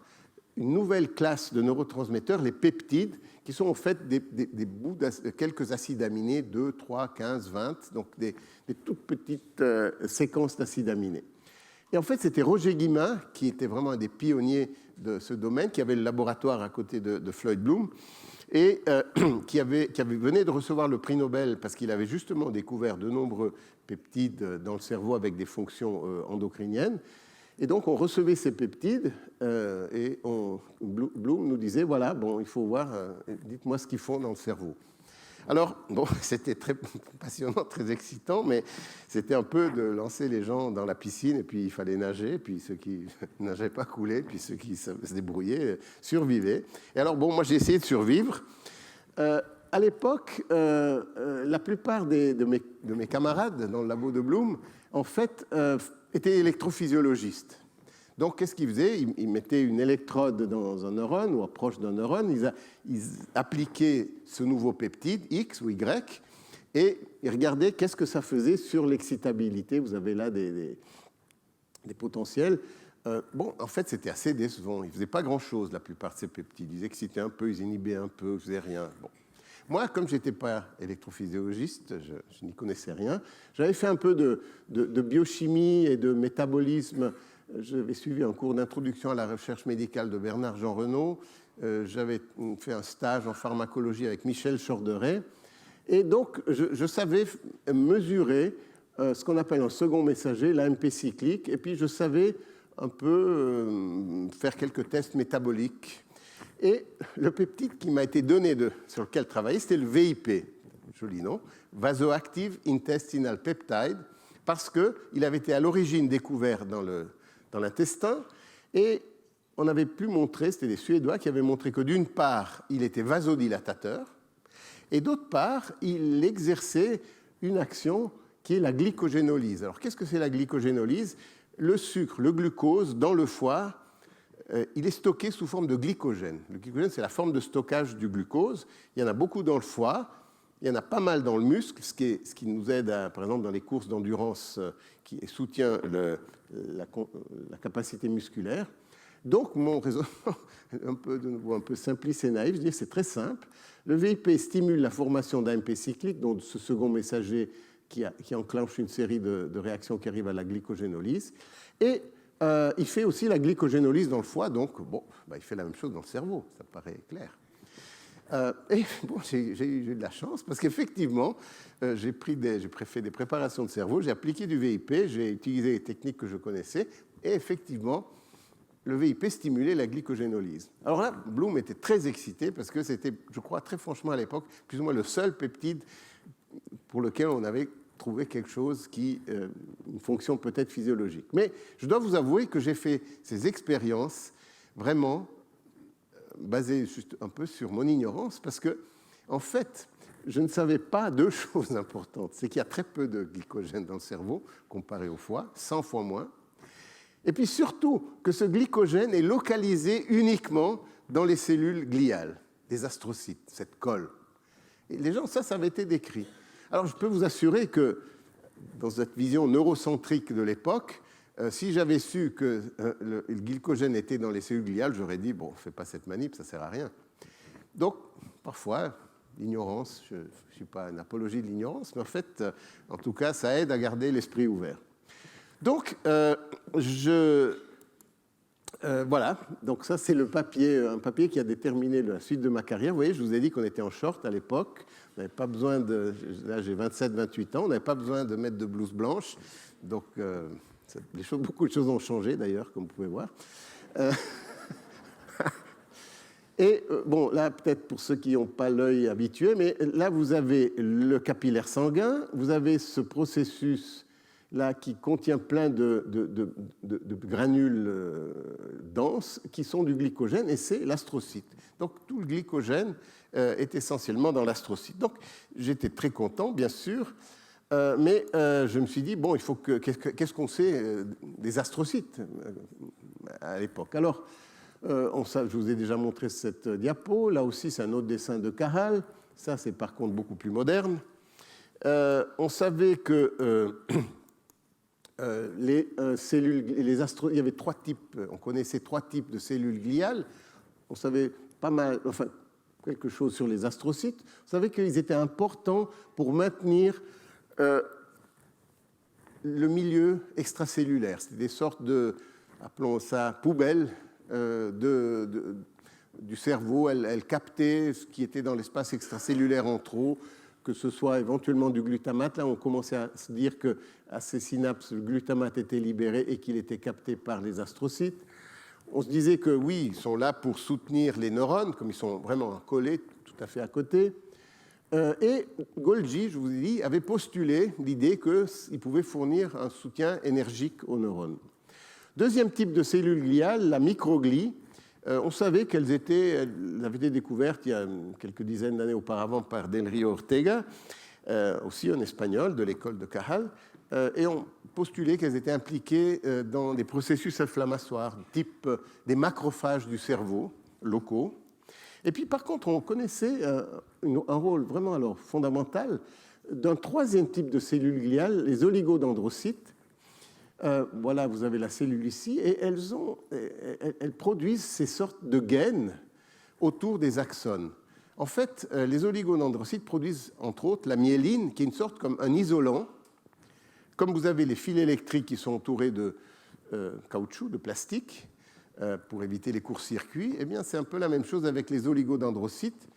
une nouvelle classe de neurotransmetteurs, les peptides, qui sont en fait des bouts de quelques acides aminés, 2, 3, 15, 20, donc des toutes petites séquences d'acides aminés. Et en fait, c'était Roger Guillemin, qui était vraiment un des pionniers de ce domaine, qui avait le laboratoire à côté de Floyd Bloom, et qui venait de recevoir le prix Nobel parce qu'il avait justement découvert de nombreux peptides dans le cerveau avec des fonctions endocriniennes. Et donc, on recevait ces peptides et Bloom nous disait, voilà, bon, il faut voir, dites-moi ce qu'ils font dans le cerveau. Alors, bon, c'était très passionnant, très excitant, mais c'était un peu de lancer les gens dans la piscine, et puis il fallait nager, puis ceux qui ne nageaient pas coulaient, puis ceux qui se débrouillaient survivaient. Et alors, bon, moi, j'ai essayé de survivre. À l'époque, la plupart de mes camarades dans le labo de Bloom, en fait, étaient électrophysiologistes. Donc, qu'est-ce qu'ils faisaient? Ils mettaient une électrode dans un neurone ou proche d'un neurone, ils appliquaient ce nouveau peptide, X ou Y, et ils regardaient qu'est-ce que ça faisait sur l'excitabilité. Vous avez là des potentiels. Bon, en fait, c'était assez décevant. Ils ne faisaient pas grand-chose, la plupart de ces peptides. Ils excitaient un peu, ils inhibaient un peu, ils ne faisaient rien. Bon. Moi, comme je n'étais pas électrophysiologiste, je n'y connaissais rien, j'avais fait un peu de biochimie et de métabolisme. J'avais suivi un cours d'introduction à la recherche médicale de Bernard Jean Renaud. J'avais fait un stage en pharmacologie avec Michel Chorderet. Et donc, je savais mesurer ce qu'on appelle un second messager, l'AMP cyclique. Et puis, je savais un peu faire quelques tests métaboliques. Et le peptide qui m'a été donné sur lequel travailler, c'était le VIP, joli nom, Vasoactive Intestinal Peptide, parce qu'il avait été à l'origine découvert dans l'intestin, Et on avait pu montrer, c'était des Suédois qui avaient montré que d'une part, il était vasodilatateur, et d'autre part, il exerçait une action qui est la glycogénolyse. Alors, qu'est-ce que c'est la glycogénolyse? Le sucre, le glucose, dans le foie, il est stocké sous forme de glycogène. Le glycogène, c'est la forme de stockage du glucose. Il y en a beaucoup dans le foie, il y en a pas mal dans le muscle, ce qui nous aide, par exemple, dans les courses d'endurance, qui soutient la capacité musculaire. Donc, mon raisonnement, un peu simpliste et naïf, je dis c'est très simple. Le VIP stimule la formation d'AMP cyclique, donc ce second messager qui enclenche une série de réactions qui arrivent à la glycogénolyse. Et il fait aussi la glycogénolyse dans le foie, donc il fait la même chose dans le cerveau, ça paraît clair. J'ai eu de la chance parce qu'effectivement, j'ai fait des préparations de cerveau, j'ai appliqué du VIP, j'ai utilisé les techniques que je connaissais, et effectivement, le VIP stimulait la glycogénolyse. Alors là, Bloom était très excité parce que c'était, je crois, très franchement à l'époque, plus ou moins le seul peptide pour lequel on avait trouvé quelque chose une fonction peut-être physiologique. Mais je dois vous avouer que j'ai fait ces expériences vraiment basées juste un peu sur mon ignorance parce que, en fait, je ne savais pas deux choses importantes. C'est qu'il y a très peu de glycogène dans le cerveau comparé au foie, 100 fois moins. Et puis surtout que ce glycogène est localisé uniquement dans les cellules gliales, des astrocytes, cette colle. Et les gens, ça avait été décrit. Alors je peux vous assurer que dans cette vision neurocentrique de l'époque, si j'avais su que le glycogène était dans les cellules gliales, j'aurais dit, bon, fais pas cette manip, ça ne sert à rien. Donc, parfois, l'ignorance, je ne suis pas une apologie de l'ignorance, mais en fait, en tout cas, ça aide à garder l'esprit ouvert. Donc, voilà, donc ça c'est un papier qui a déterminé la suite de ma carrière. Vous voyez, je vous ai dit qu'on était en short à l'époque, on n'avait pas besoin là j'ai 27-28 ans, on n'avait pas besoin de mettre de blouse blanche, donc beaucoup de choses ont changé d'ailleurs, comme vous pouvez voir. Et bon, là peut-être pour ceux qui n'ont pas l'œil habitué, mais là vous avez le capillaire sanguin, vous avez ce processus là, qui contient plein de granules denses qui sont du glycogène, et c'est l'astrocyte. Donc, tout le glycogène est essentiellement dans l'astrocyte. Donc, j'étais très content, bien sûr, mais je me suis dit, bon, qu'est-ce qu'on sait des astrocytes à l'époque? Alors, je vous ai déjà montré cette diapo. Là aussi, c'est un autre dessin de Caral. Ça, c'est par contre beaucoup plus moderne. On savait que... les cellules, il y avait trois types, on connaissait trois types de cellules gliales. On savait pas mal, enfin quelque chose sur les astrocytes. On savait qu'ils étaient importants pour maintenir le milieu extracellulaire. C'était des sortes de, appelons ça poubelles du cerveau. Elles captaient ce qui était dans l'espace extracellulaire en trop, que ce soit éventuellement du glutamate. Là, on commençait à se dire qu'à ces synapses, le glutamate était libéré et qu'il était capté par les astrocytes. On se disait que oui, ils sont là pour soutenir les neurones, comme ils sont vraiment collés tout à fait à côté. Et Golgi, je vous ai dit, avait postulé l'idée qu'ils pouvaient fournir un soutien énergique aux neurones. Deuxième type de cellule gliale, la microglie. On savait qu'elles avaient été découvertes il y a quelques dizaines d'années auparavant par Del Rio Ortega, aussi un espagnol de l'école de Cajal, et on postulait qu'elles étaient impliquées dans des processus inflammatoires, type des macrophages du cerveau, locaux. Et puis par contre, on connaissait un rôle vraiment fondamental d'un troisième type de cellules gliales, les oligodendrocytes. Voilà, vous avez la cellule ici, et elles produisent ces sortes de gaines autour des axones. En fait, les oligodendrocytes produisent entre autres la myéline, qui est une sorte comme un isolant. Comme vous avez les fils électriques qui sont entourés de caoutchouc, de plastique, pour éviter les courts-circuits, eh bien c'est un peu la même chose avec les oligodendrocytes.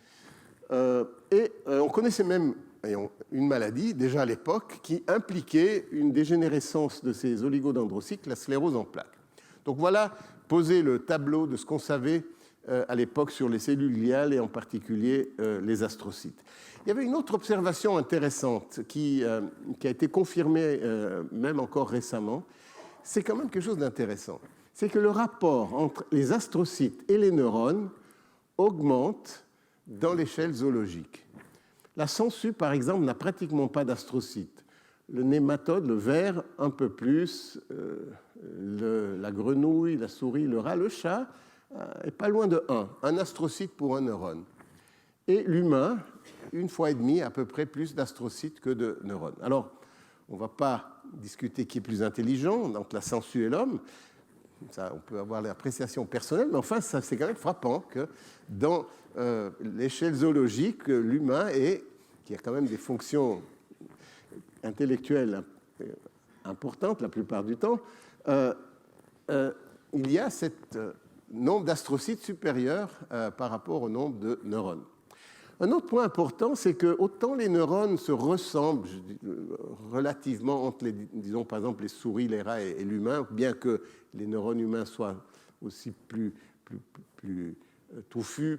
On connaissait même une maladie, déjà à l'époque, qui impliquait une dégénérescence de ces oligodendrocytes, la sclérose en plaques. Donc voilà, poser le tableau de ce qu'on savait à l'époque sur les cellules gliales et en particulier les astrocytes. Il y avait une autre observation intéressante qui a été confirmée même encore récemment. C'est quand même quelque chose d'intéressant. c'est que le rapport entre les astrocytes et les neurones augmente dans l'échelle zoologique. La sangsue, par exemple, n'a pratiquement pas d'astrocytes. Le nématode, le ver, un peu plus, la grenouille, la souris, le rat, le chat, est pas loin de 1 astrocyte pour un neurone. Et l'humain, 1,5 fois à peu près plus d'astrocytes que de neurones. Alors, on ne va pas discuter qui est plus intelligent entre la sangsue et l'homme. Ça, on peut avoir l'appréciation personnelle, mais enfin, ça, c'est quand même frappant que dans l'échelle zoologique, l'humain, qui a quand même des fonctions intellectuelles importantes la plupart du temps, il y a ce nombre d'astrocytes supérieur par rapport au nombre de neurones. Un autre point important, c'est que autant les neurones se ressemblent relativement entre, disons par exemple les souris, les rats et l'humain, bien que les neurones humains soient aussi plus touffus,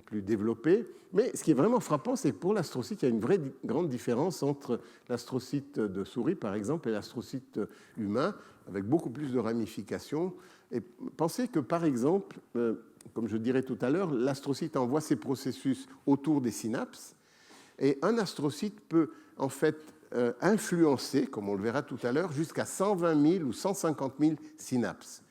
plus développés. Mais ce qui est vraiment frappant, c'est que pour l'astrocyte, il y a une vraie grande différence entre l'astrocyte de souris, par exemple, et l'astrocyte humain, avec beaucoup plus de ramifications. Et pensez que, par exemple, comme je dirais tout à l'heure, l'astrocyte envoie ses processus autour des synapses, et un astrocyte peut en fait influencer, comme on le verra tout à l'heure, jusqu'à 120 000 ou 150 000 synapses.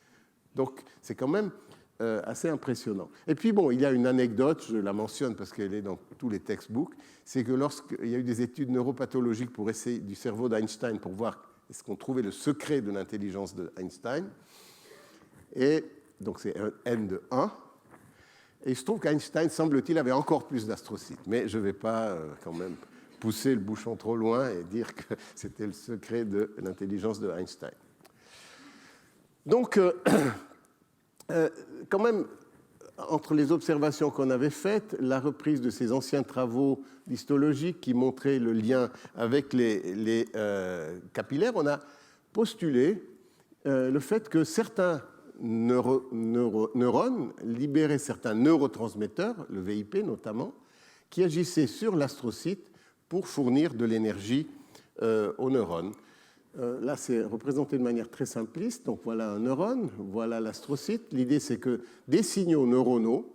Donc c'est quand même assez impressionnant. Et puis bon, il y a une anecdote, je la mentionne parce qu'elle est dans tous les textbooks, c'est que lorsqu'il y a eu des études neuropathologiques pour essayer du cerveau d'Einstein pour voir est-ce qu'on trouvait le secret de l'intelligence d'Einstein, et donc c'est un N de 1, et il se trouve qu'Einstein, semble-t-il, avait encore plus d'astrocytes. Mais je ne vais pas quand même pousser le bouchon trop loin et dire que c'était le secret de l'intelligence de Einstein. Donc, quand même, entre les observations qu'on avait faites, la reprise de ces anciens travaux d'histologie qui montraient le lien avec les capillaires, on a postulé le fait que certains neurones libéraient certains neurotransmetteurs, le VIP notamment, qui agissaient sur l'astrocyte pour fournir de l'énergie aux neurones. Là, c'est représenté de manière très simpliste. Donc voilà un neurone, voilà l'astrocyte. L'idée, c'est que des signaux neuronaux,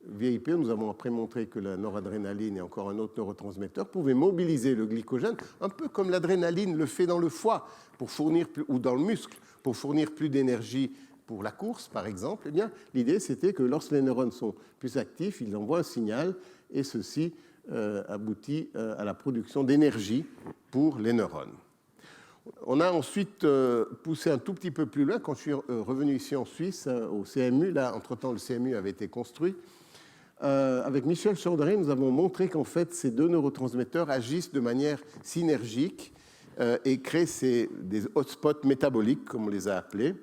VIP, nous avons après montré que la noradrénaline et encore un autre neurotransmetteur pouvaient mobiliser le glycogène, un peu comme l'adrénaline le fait dans le foie pour fournir ou dans le muscle pour fournir plus d'énergie pour la course, par exemple. Eh bien, l'idée, c'était que lorsque les neurones sont plus actifs, ils envoient un signal et ceci aboutit à la production d'énergie pour les neurones. On a ensuite poussé un tout petit peu plus loin. Quand je suis revenu ici en Suisse, au CMU, là, entre-temps, le CMU avait été construit. Avec Michel Chaudray, nous avons montré qu'en fait, ces deux neurotransmetteurs agissent de manière synergique et créent des hotspots métaboliques, comme on les a appelés.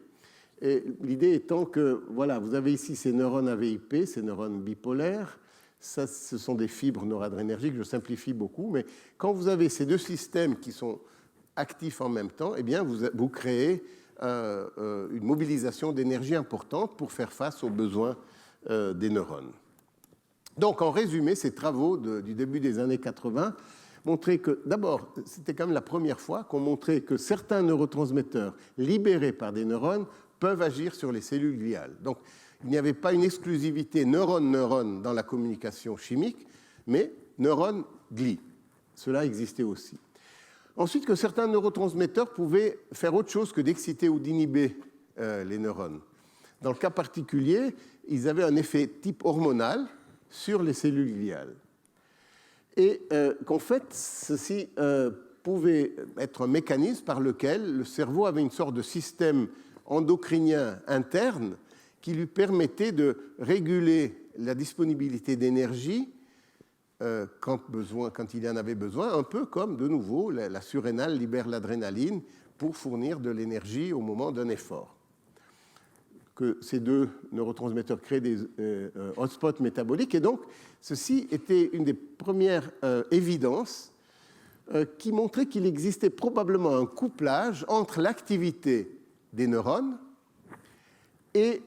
Et l'idée étant que, voilà, vous avez ici ces neurones AVIP, ces neurones bipolaires. Ça, ce sont des fibres noradrénergiques, je simplifie beaucoup, mais quand vous avez ces deux systèmes qui sont actifs en même temps, eh bien, vous créez une mobilisation d'énergie importante pour faire face aux besoins des neurones. Donc, en résumé, ces travaux du début des années 80 montraient que, d'abord, c'était quand même la première fois qu'on montrait que certains neurotransmetteurs libérés par des neurones peuvent agir sur les cellules gliales. Donc, il n'y avait pas une exclusivité neurone-neurone dans la communication chimique, mais neurone-glie. Cela existait aussi. Ensuite, que certains neurotransmetteurs pouvaient faire autre chose que d'exciter ou d'inhiber les neurones. Dans le cas particulier, ils avaient un effet type hormonal sur les cellules gliales. Et qu'en fait, ceci pouvait être un mécanisme par lequel le cerveau avait une sorte de système endocrinien interne qui lui permettait de réguler la disponibilité d'énergie quand il y en avait besoin, un peu comme, de nouveau, la surrénale libère l'adrénaline pour fournir de l'énergie au moment d'un effort. Que ces deux neurotransmetteurs créent des hotspots métaboliques. Et donc, ceci était une des premières évidences qui montrait qu'il existait probablement un couplage entre l'activité des neurones et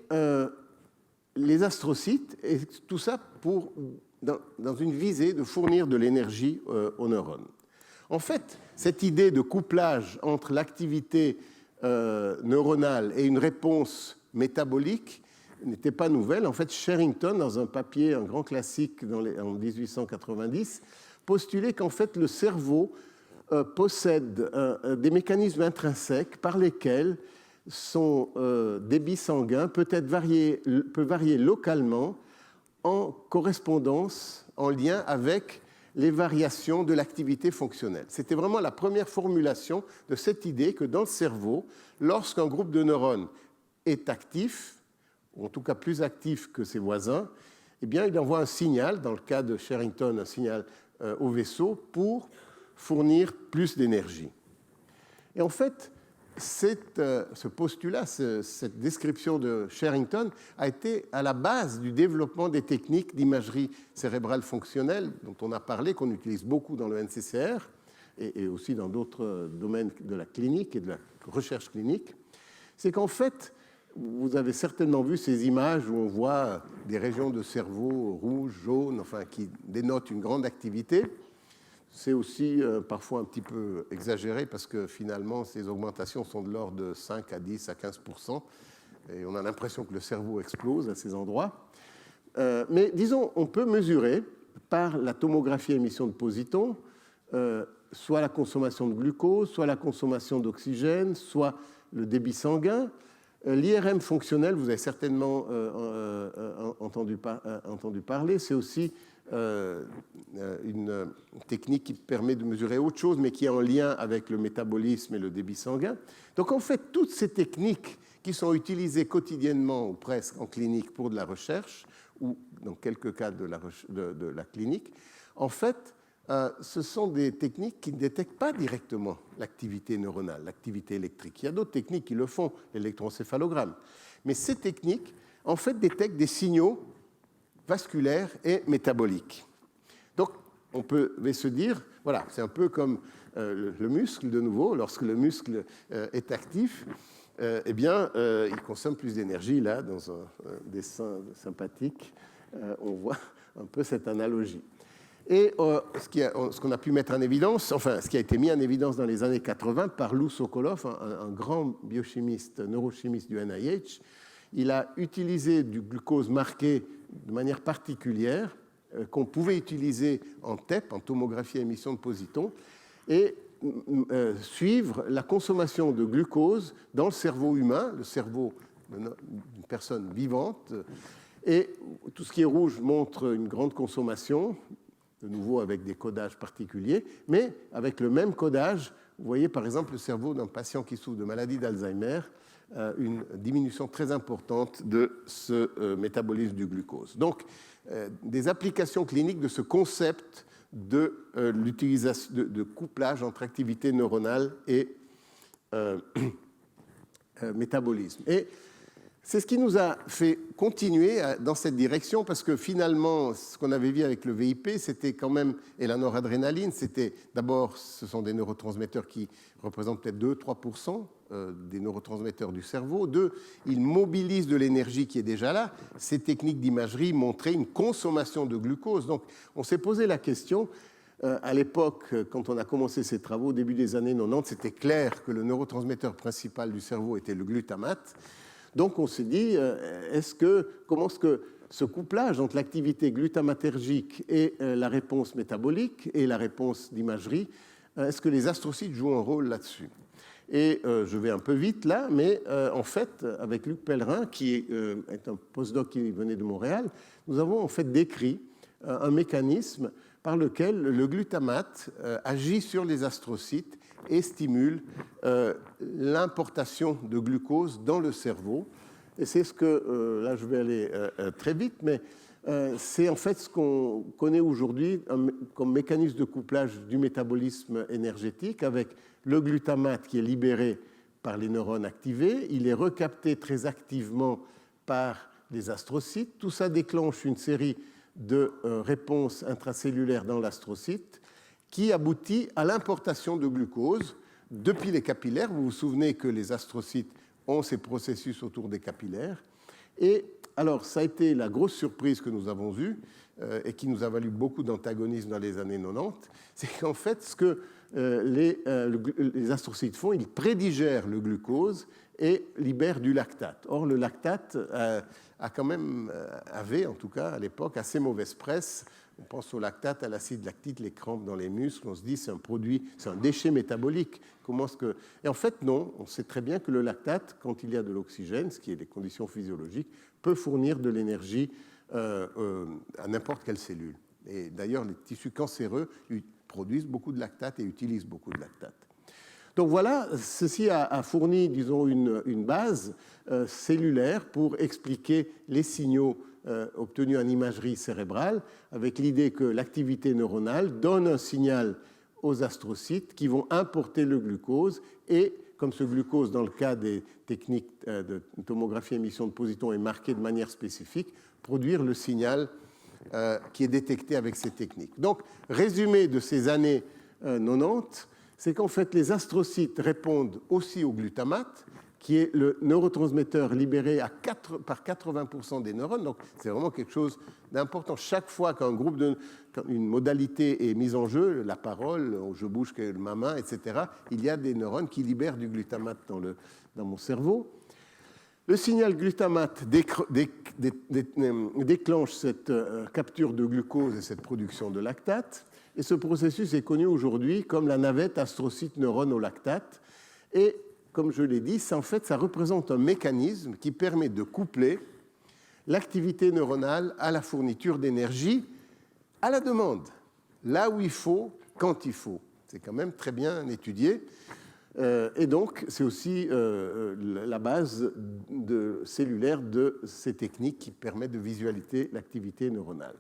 les astrocytes, et tout ça dans une visée de fournir de l'énergie aux neurones. En fait, cette idée de couplage entre l'activité neuronale et une réponse métabolique n'était pas nouvelle. En fait, Sherrington, dans un papier, un grand classique en 1890, postulait qu'en fait, le cerveau possède des mécanismes intrinsèques par lesquels son débit sanguin peut varier localement en correspondance, en lien avec les variations de l'activité fonctionnelle. C'était vraiment la première formulation de cette idée que dans le cerveau, lorsqu'un groupe de neurones est actif, ou en tout cas plus actif que ses voisins, eh bien, il envoie un signal, dans le cas de Sherrington, un signal au vaisseau pour fournir plus d'énergie. Et en fait, ce postulat, cette description de Sherrington a été à la base du développement des techniques d'imagerie cérébrale fonctionnelle dont on a parlé, qu'on utilise beaucoup dans le NCCR et aussi dans d'autres domaines de la clinique et de la recherche clinique. C'est qu'en fait, vous avez certainement vu ces images où on voit des régions de cerveau rouges, jaunes, enfin, qui dénotent une grande activité. C'est aussi parfois un petit peu exagéré parce que finalement, ces augmentations sont de l'ordre de 5 à 10 à 15%. Et on a l'impression que le cerveau explose à ces endroits. Mais disons, on peut mesurer par la tomographie émission de positons soit la consommation de glucose, soit la consommation d'oxygène, soit le débit sanguin. L'IRM fonctionnel, vous avez certainement entendu parler, c'est aussi une technique qui permet de mesurer autre chose, mais qui est en lien avec le métabolisme et le débit sanguin. Donc en fait, toutes ces techniques qui sont utilisées quotidiennement ou presque en clinique pour de la recherche, ou dans quelques cas de la clinique, en fait, ce sont des techniques qui ne détectent pas directement l'activité neuronale, l'activité électrique. Il y a d'autres techniques qui le font, l'électroencéphalogramme. Mais ces techniques, en fait, détectent des signaux vasculaires et métaboliques. Donc, on peut se dire, voilà, c'est un peu comme le muscle, de nouveau. Lorsque le muscle est actif, eh bien, il consomme plus d'énergie. Là, dans un dessin sympathique, on voit un peu cette analogie. Et ce qu'on a pu mettre en évidence, enfin, ce qui a été mis en évidence dans les années 80 par Lou Sokolov, un grand biochimiste, neurochimiste du NIH, il a utilisé du glucose marqué de manière particulière, qu'on pouvait utiliser en TEP, en tomographie à émission de positons, et suivre la consommation de glucose dans le cerveau humain, le cerveau d'une personne vivante. Et tout ce qui est rouge montre une grande consommation, de nouveau avec des codages particuliers, mais avec le même codage, vous voyez par exemple le cerveau d'un patient qui souffre de maladie d'Alzheimer, une diminution très importante de ce métabolisme du glucose. Donc, des applications cliniques de ce concept de l'utilisation de couplage entre activité neuronale et métabolisme. Et c'est ce qui nous a fait continuer dans cette direction, parce que finalement, ce qu'on avait vu avec le VIP, c'était quand même, et la noradrénaline, c'était d'abord, ce sont des neurotransmetteurs qui représentent peut-être 2-3% des neurotransmetteurs du cerveau. Deux, ils mobilisent de l'énergie qui est déjà là. Ces techniques d'imagerie montraient une consommation de glucose. Donc, on s'est posé la question, à l'époque, quand on a commencé ces travaux, au début des années 90, c'était clair que le neurotransmetteur principal du cerveau était le glutamate. Donc on s'est dit, comment est-ce que ce couplage entre l'activité glutamatergique et la réponse métabolique et la réponse d'imagerie, est-ce que les astrocytes jouent un rôle là-dessus? Et je vais un peu vite là, mais en fait, avec Luc Pellerin, qui est un postdoc qui venait de Montréal, nous avons en fait décrit un mécanisme par lequel le glutamate agit sur les astrocytes et stimule l'importation de glucose dans le cerveau. Et c'est ce que, là je vais aller très vite, mais c'est en fait ce qu'on connaît aujourd'hui comme mécanisme de couplage du métabolisme énergétique, avec le glutamate qui est libéré par les neurones activés, il est recapté très activement par les astrocytes, tout ça déclenche une série de réponses intracellulaires dans l'astrocyte, qui aboutit à l'importation de glucose depuis les capillaires. Vous vous souvenez que les astrocytes ont ces processus autour des capillaires. Et alors, ça a été la grosse surprise que nous avons eue et qui nous a valu beaucoup d'antagonisme dans les années 90, c'est qu'en fait, ce que les astrocytes font, ils prédigèrent le glucose et libèrent du lactate. Or, le lactate avait en tout cas à l'époque assez mauvaise presse. On pense au lactate, à l'acide lactique, les crampes dans les muscles. On se dit c'est un produit, c'est un déchet métabolique. Et en fait, non. On sait très bien que le lactate, quand il y a de l'oxygène, ce qui est les conditions physiologiques, peut fournir de l'énergie à n'importe quelle cellule. Et d'ailleurs, les tissus cancéreux produisent beaucoup de lactate et utilisent beaucoup de lactate. Donc voilà, ceci a fourni, disons, une base cellulaire pour expliquer les signaux obtenus en imagerie cérébrale, avec l'idée que l'activité neuronale donne un signal aux astrocytes qui vont importer le glucose et, comme ce glucose, dans le cas des techniques de tomographie émission de positons, est marqué de manière spécifique, produire le signal qui est détecté avec ces techniques. Donc, résumé de ces années 90, c'est qu'en fait, les astrocytes répondent aussi au glutamate, qui est le neurotransmetteur libéré par 80% des neurones. Donc, c'est vraiment quelque chose d'important. Chaque fois qu'un quand une modalité est mise en jeu, la parole, je bouge ma main, etc., il y a des neurones qui libèrent du glutamate dans mon cerveau. Le signal glutamate déclenche cette capture de glucose et cette production de lactate. Et ce processus est connu aujourd'hui comme la navette astrocyte-neurone au lactate. Et comme je l'ai dit, ça représente un mécanisme qui permet de coupler l'activité neuronale à la fourniture d'énergie à la demande, là où il faut, quand il faut. C'est quand même très bien étudié. Et donc, c'est aussi la base cellulaire de ces techniques qui permettent de visualiser l'activité neuronale.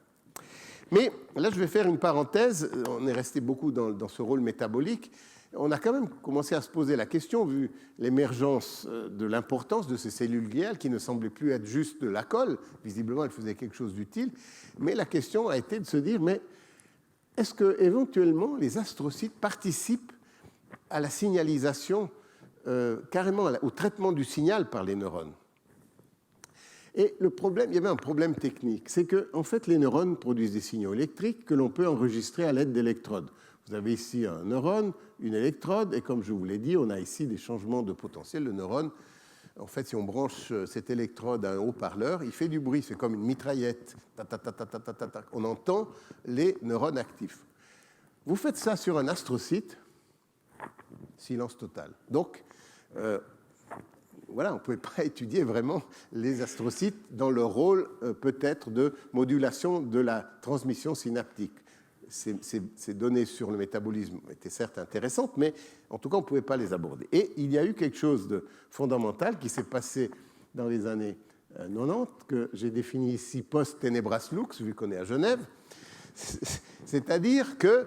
Mais là, je vais faire une parenthèse. On est resté beaucoup dans ce rôle métabolique. On a quand même commencé à se poser la question, vu l'émergence de l'importance de ces cellules gliales qui ne semblaient plus être juste de la colle. Visiblement, elles faisaient quelque chose d'utile. Mais la question a été de se dire, mais est-ce que éventuellement les astrocytes participent à la signalisation, carrément au traitement du signal par les neurones? Et il y avait un problème technique, c'est que en fait, les neurones produisent des signaux électriques que l'on peut enregistrer à l'aide d'électrodes. Vous avez ici un neurone, une électrode, et comme je vous l'ai dit, on a ici des changements de potentiel. Le neurone, en fait, si on branche cette électrode à un haut-parleur, il fait du bruit, c'est comme une mitraillette. On entend les neurones actifs. Vous faites ça sur un astrocyte, silence total. Donc, voilà, on ne pouvait pas étudier vraiment les astrocytes dans leur rôle peut-être de modulation de la transmission synaptique. Ces données sur le métabolisme étaient certes intéressantes, mais en tout cas, on ne pouvait pas les aborder. Et il y a eu quelque chose de fondamental qui s'est passé dans les années 90, que j'ai défini ici post-tenebras lux, vu qu'on est à Genève. C'est-à-dire que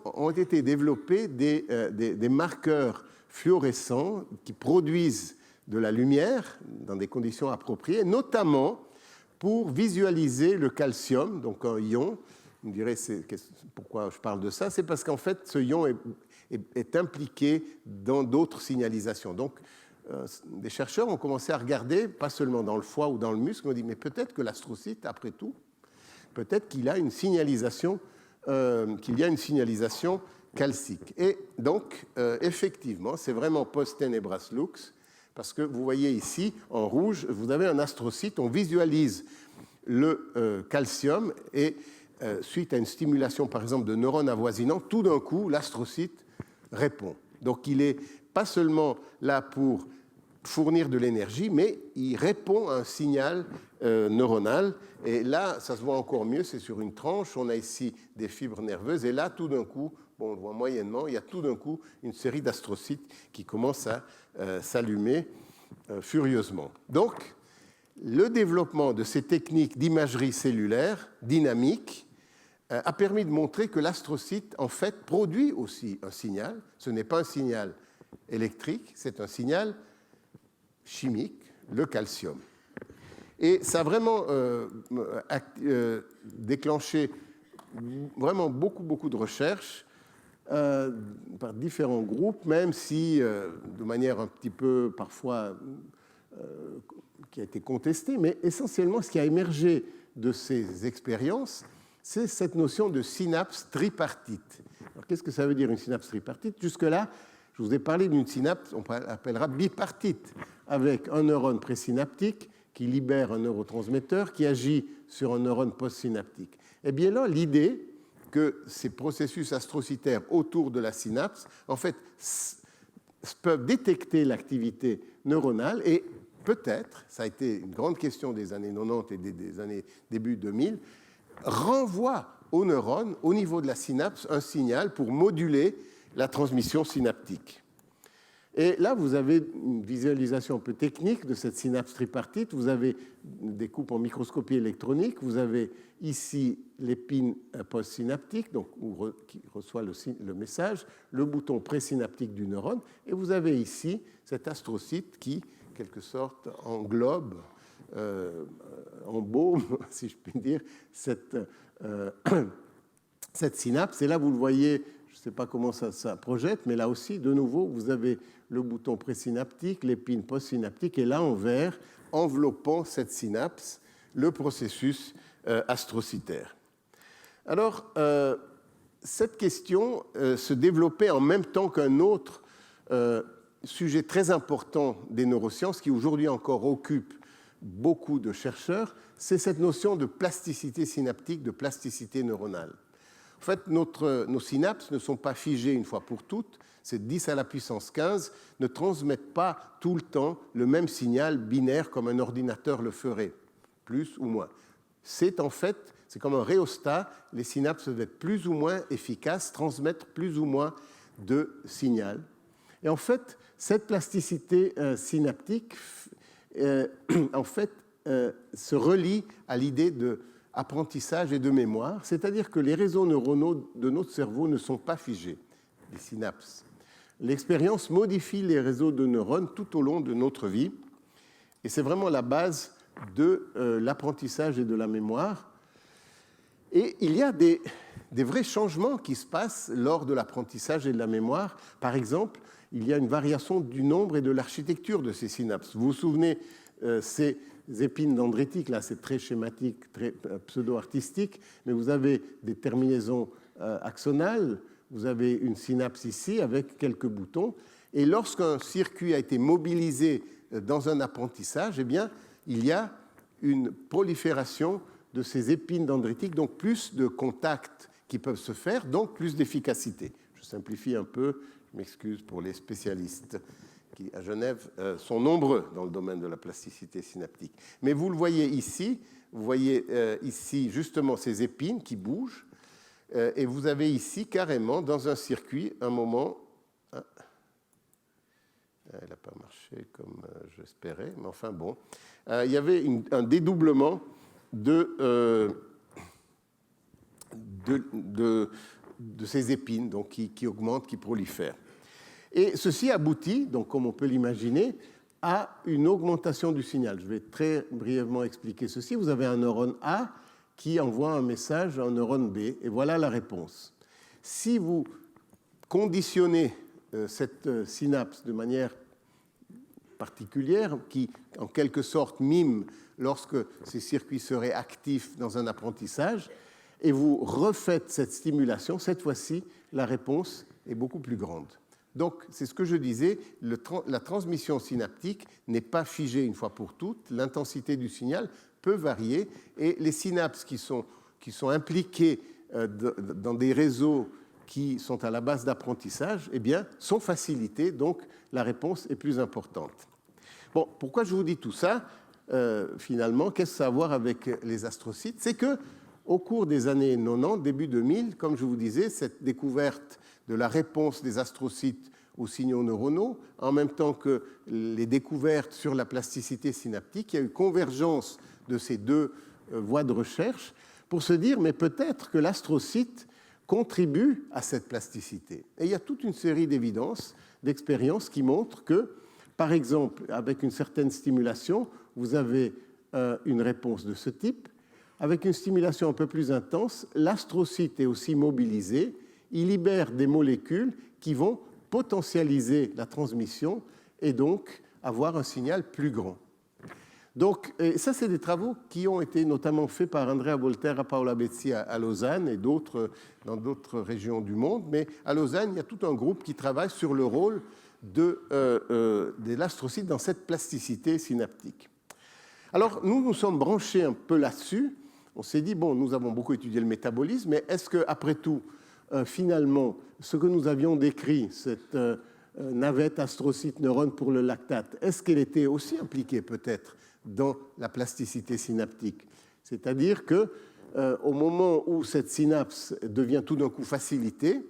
ont été développés des marqueurs fluorescents qui produisent de la lumière dans des conditions appropriées, notamment pour visualiser le calcium, donc un ion. Vous me direz pourquoi je parle de ça. C'est parce qu'en fait, ce ion est impliqué dans d'autres signalisations. Donc, des chercheurs ont commencé à regarder, pas seulement dans le foie ou dans le muscle, on dit, mais peut-être que l'astrocyte, après tout, peut-être qu'il a une signalisation, calcique. Et donc, effectivement, c'est vraiment post-tenebras lux, parce que vous voyez ici, en rouge, vous avez un astrocyte, on visualise le calcium, et suite à une stimulation, par exemple, de neurones avoisinants, tout d'un coup, l'astrocyte répond. Donc, il n'est pas seulement là pour fournir de l'énergie, mais il répond à un signal neuronal. Et là, ça se voit encore mieux, c'est sur une tranche, on a ici des fibres nerveuses, et là, tout d'un coup, on le voit moyennement, il y a tout d'un coup une série d'astrocytes qui commencent à s'allumer furieusement. Donc, le développement de ces techniques d'imagerie cellulaire dynamique a permis de montrer que l'astrocyte, en fait, produit aussi un signal. Ce n'est pas un signal électrique, c'est un signal chimique, le calcium. Et ça a vraiment déclenché vraiment beaucoup de recherches par différents groupes, même si de manière un petit peu parfois qui a été contesté, mais essentiellement ce qui a émergé de ces expériences, c'est cette notion de synapse tripartite. Alors, qu'est-ce que ça veut dire une synapse tripartite? Jusque-là, je vous ai parlé d'une synapse, on appellera bipartite, avec un neurone présynaptique qui libère un neurotransmetteur qui agit sur un neurone postsynaptique. Eh bien là, l'idée que ces processus astrocytaires autour de la synapse, en fait, peuvent détecter l'activité neuronale et peut-être, ça a été une grande question des années 90 et des années début 2000, renvoie aux neurones, au niveau de la synapse, un signal pour moduler la transmission synaptique. Et là, vous avez une visualisation un peu technique de cette synapse tripartite. Vous avez des coupes en microscopie électronique. Vous avez ici l'épine postsynaptique, donc, qui reçoit le message, le bouton présynaptique du neurone. Et vous avez ici cet astrocyte qui, en quelque sorte, englobe, embaume, si je puis dire, cette synapse. Et là, vous le voyez, je ne sais pas comment ça projette, mais là aussi, de nouveau, vous avez le bouton présynaptique, l'épine postsynaptique, et là, en vert, enveloppant cette synapse, le processus astrocytaire. Alors, cette question se développait en même temps qu'un autre sujet très important des neurosciences, qui aujourd'hui encore occupe beaucoup de chercheurs, c'est cette notion de plasticité synaptique, de plasticité neuronale. En fait, nos synapses ne sont pas figées une fois pour toutes. Ces 10 à la puissance 15 ne transmettent pas tout le temps le même signal binaire comme un ordinateur le ferait, plus ou moins. C'est comme un rhéostat, les synapses peuvent être plus ou moins efficaces, transmettre plus ou moins de signal. Et en fait, cette plasticité synaptique se relie à l'idée d'apprentissage et de mémoire, c'est-à-dire que les réseaux neuronaux de notre cerveau ne sont pas figés, les synapses. L'expérience modifie les réseaux de neurones tout au long de notre vie, et c'est vraiment la base de l'apprentissage et de la mémoire. Et il y a des vrais changements qui se passent lors de l'apprentissage et de la mémoire. Par exemple, il y a une variation du nombre et de l'architecture de ces synapses. Vous vous souvenez, ces épines dendritiques, là c'est très schématique, très pseudo-artistique, mais vous avez des terminaisons axonales, vous avez une synapse ici avec quelques boutons, et lorsqu'un circuit a été mobilisé dans un apprentissage, eh bien, il y a une prolifération de ces épines dendritiques, donc plus de contacts qui peuvent se faire, donc plus d'efficacité. Je simplifie un peu, je m'excuse pour les spécialistes qui, à Genève, sont nombreux dans le domaine de la plasticité synaptique. Mais vous le voyez ici, vous voyez ici justement ces épines qui bougent, et vous avez ici carrément dans un circuit un moment... Elle n'a pas marché comme j'espérais, mais enfin bon. Il y avait un dédoublement de ces épines donc, qui augmentent, qui prolifèrent. Et ceci aboutit, donc, comme on peut l'imaginer, à une augmentation du signal. Je vais très brièvement expliquer ceci. Vous avez un neurone A qui envoie un message à un neurone B, et voilà la réponse. Si vous conditionnez cette synapse de manière particulière, qui en quelque sorte mime lorsque ces circuits seraient actifs dans un apprentissage, et vous refaites cette stimulation, cette fois-ci, la réponse est beaucoup plus grande. Donc, c'est ce que je disais, la transmission synaptique n'est pas figée une fois pour toutes, l'intensité du signal peut varier, et les synapses qui sont impliquées dans des réseaux qui sont à la base d'apprentissage, eh bien, sont facilitées, donc la réponse est plus importante. Bon, pourquoi je vous dis tout ça finalement, qu'est-ce que ça a à voir avec les astrocytes? C'est que au cours des années 90, début 2000, comme je vous disais, cette découverte de la réponse des astrocytes aux signaux neuronaux, en même temps que les découvertes sur la plasticité synaptique, il y a eu convergence de ces deux voies de recherche pour se dire, mais peut-être que l'astrocyte contribue à cette plasticité. Et il y a toute une série d'évidences, d'expériences qui montrent que, par exemple, avec une certaine stimulation, vous avez une réponse de ce type. Avec une stimulation un peu plus intense, l'astrocyte est aussi mobilisé. Il libère des molécules qui vont potentialiser la transmission et donc avoir un signal plus grand. Donc, ça, c'est des travaux qui ont été notamment faits par Andrea Volterra, Paola Bezzi à Lausanne et d'autres dans d'autres régions du monde. Mais à Lausanne, il y a tout un groupe qui travaille sur le rôle de l'astrocyte dans cette plasticité synaptique. Alors, nous sommes branchés un peu là-dessus. On s'est dit, bon, nous avons beaucoup étudié le métabolisme, mais est-ce qu'après tout, finalement, ce que nous avions décrit, cette navette astrocyte-neurone pour le lactate, est-ce qu'elle était aussi impliquée peut-être dans la plasticité synaptique? C'est-à-dire qu'au moment où cette synapse devient tout d'un coup facilitée,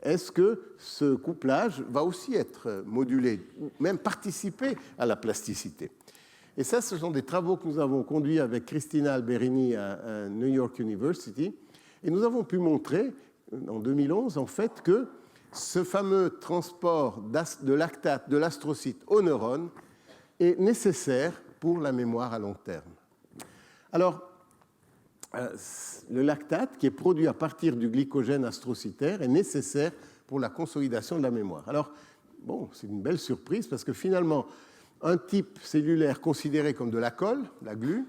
est-ce que ce couplage va aussi être modulé, ou même participer à la plasticité? Et ça, ce sont des travaux que nous avons conduits avec Cristina Alberini à New York University. Et nous avons pu montrer, en 2011, en fait, que ce fameux transport de lactate de l'astrocyte aux neurones est nécessaire pour la mémoire à long terme. Alors, le lactate, qui est produit à partir du glycogène astrocytaire, est nécessaire pour la consolidation de la mémoire. Alors, bon, c'est une belle surprise parce que finalement, un type cellulaire considéré comme de la colle, la glu,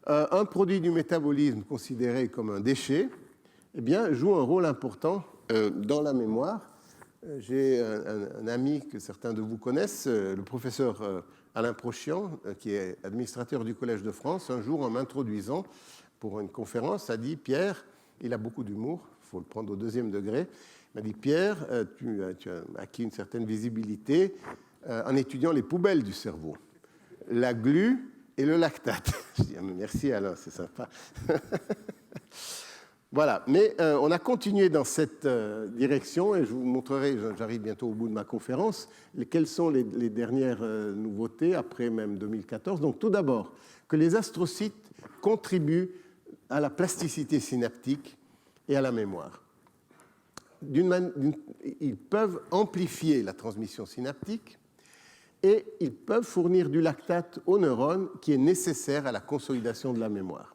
un produit du métabolisme considéré comme un déchet, eh bien, joue un rôle important dans la mémoire. J'ai un ami que certains de vous connaissent, le professeur Alain Prochian, qui est administrateur du Collège de France. Un jour, en m'introduisant pour une conférence, a dit « Pierre, il a beaucoup d'humour, il faut le prendre au deuxième degré. » Il m'a dit « Pierre, tu as acquis une certaine visibilité en étudiant les poubelles du cerveau, la glu et le lactate. » Je dis « Merci Alain, c'est sympa. » Voilà, mais on a continué dans cette direction et je vous montrerai, j'arrive bientôt au bout de ma conférence, quelles sont les dernières nouveautés après même 2014. Donc tout d'abord, que les astrocytes contribuent à la plasticité synaptique et à la mémoire. Ils peuvent amplifier la transmission synaptique et ils peuvent fournir du lactate aux neurones qui est nécessaire à la consolidation de la mémoire.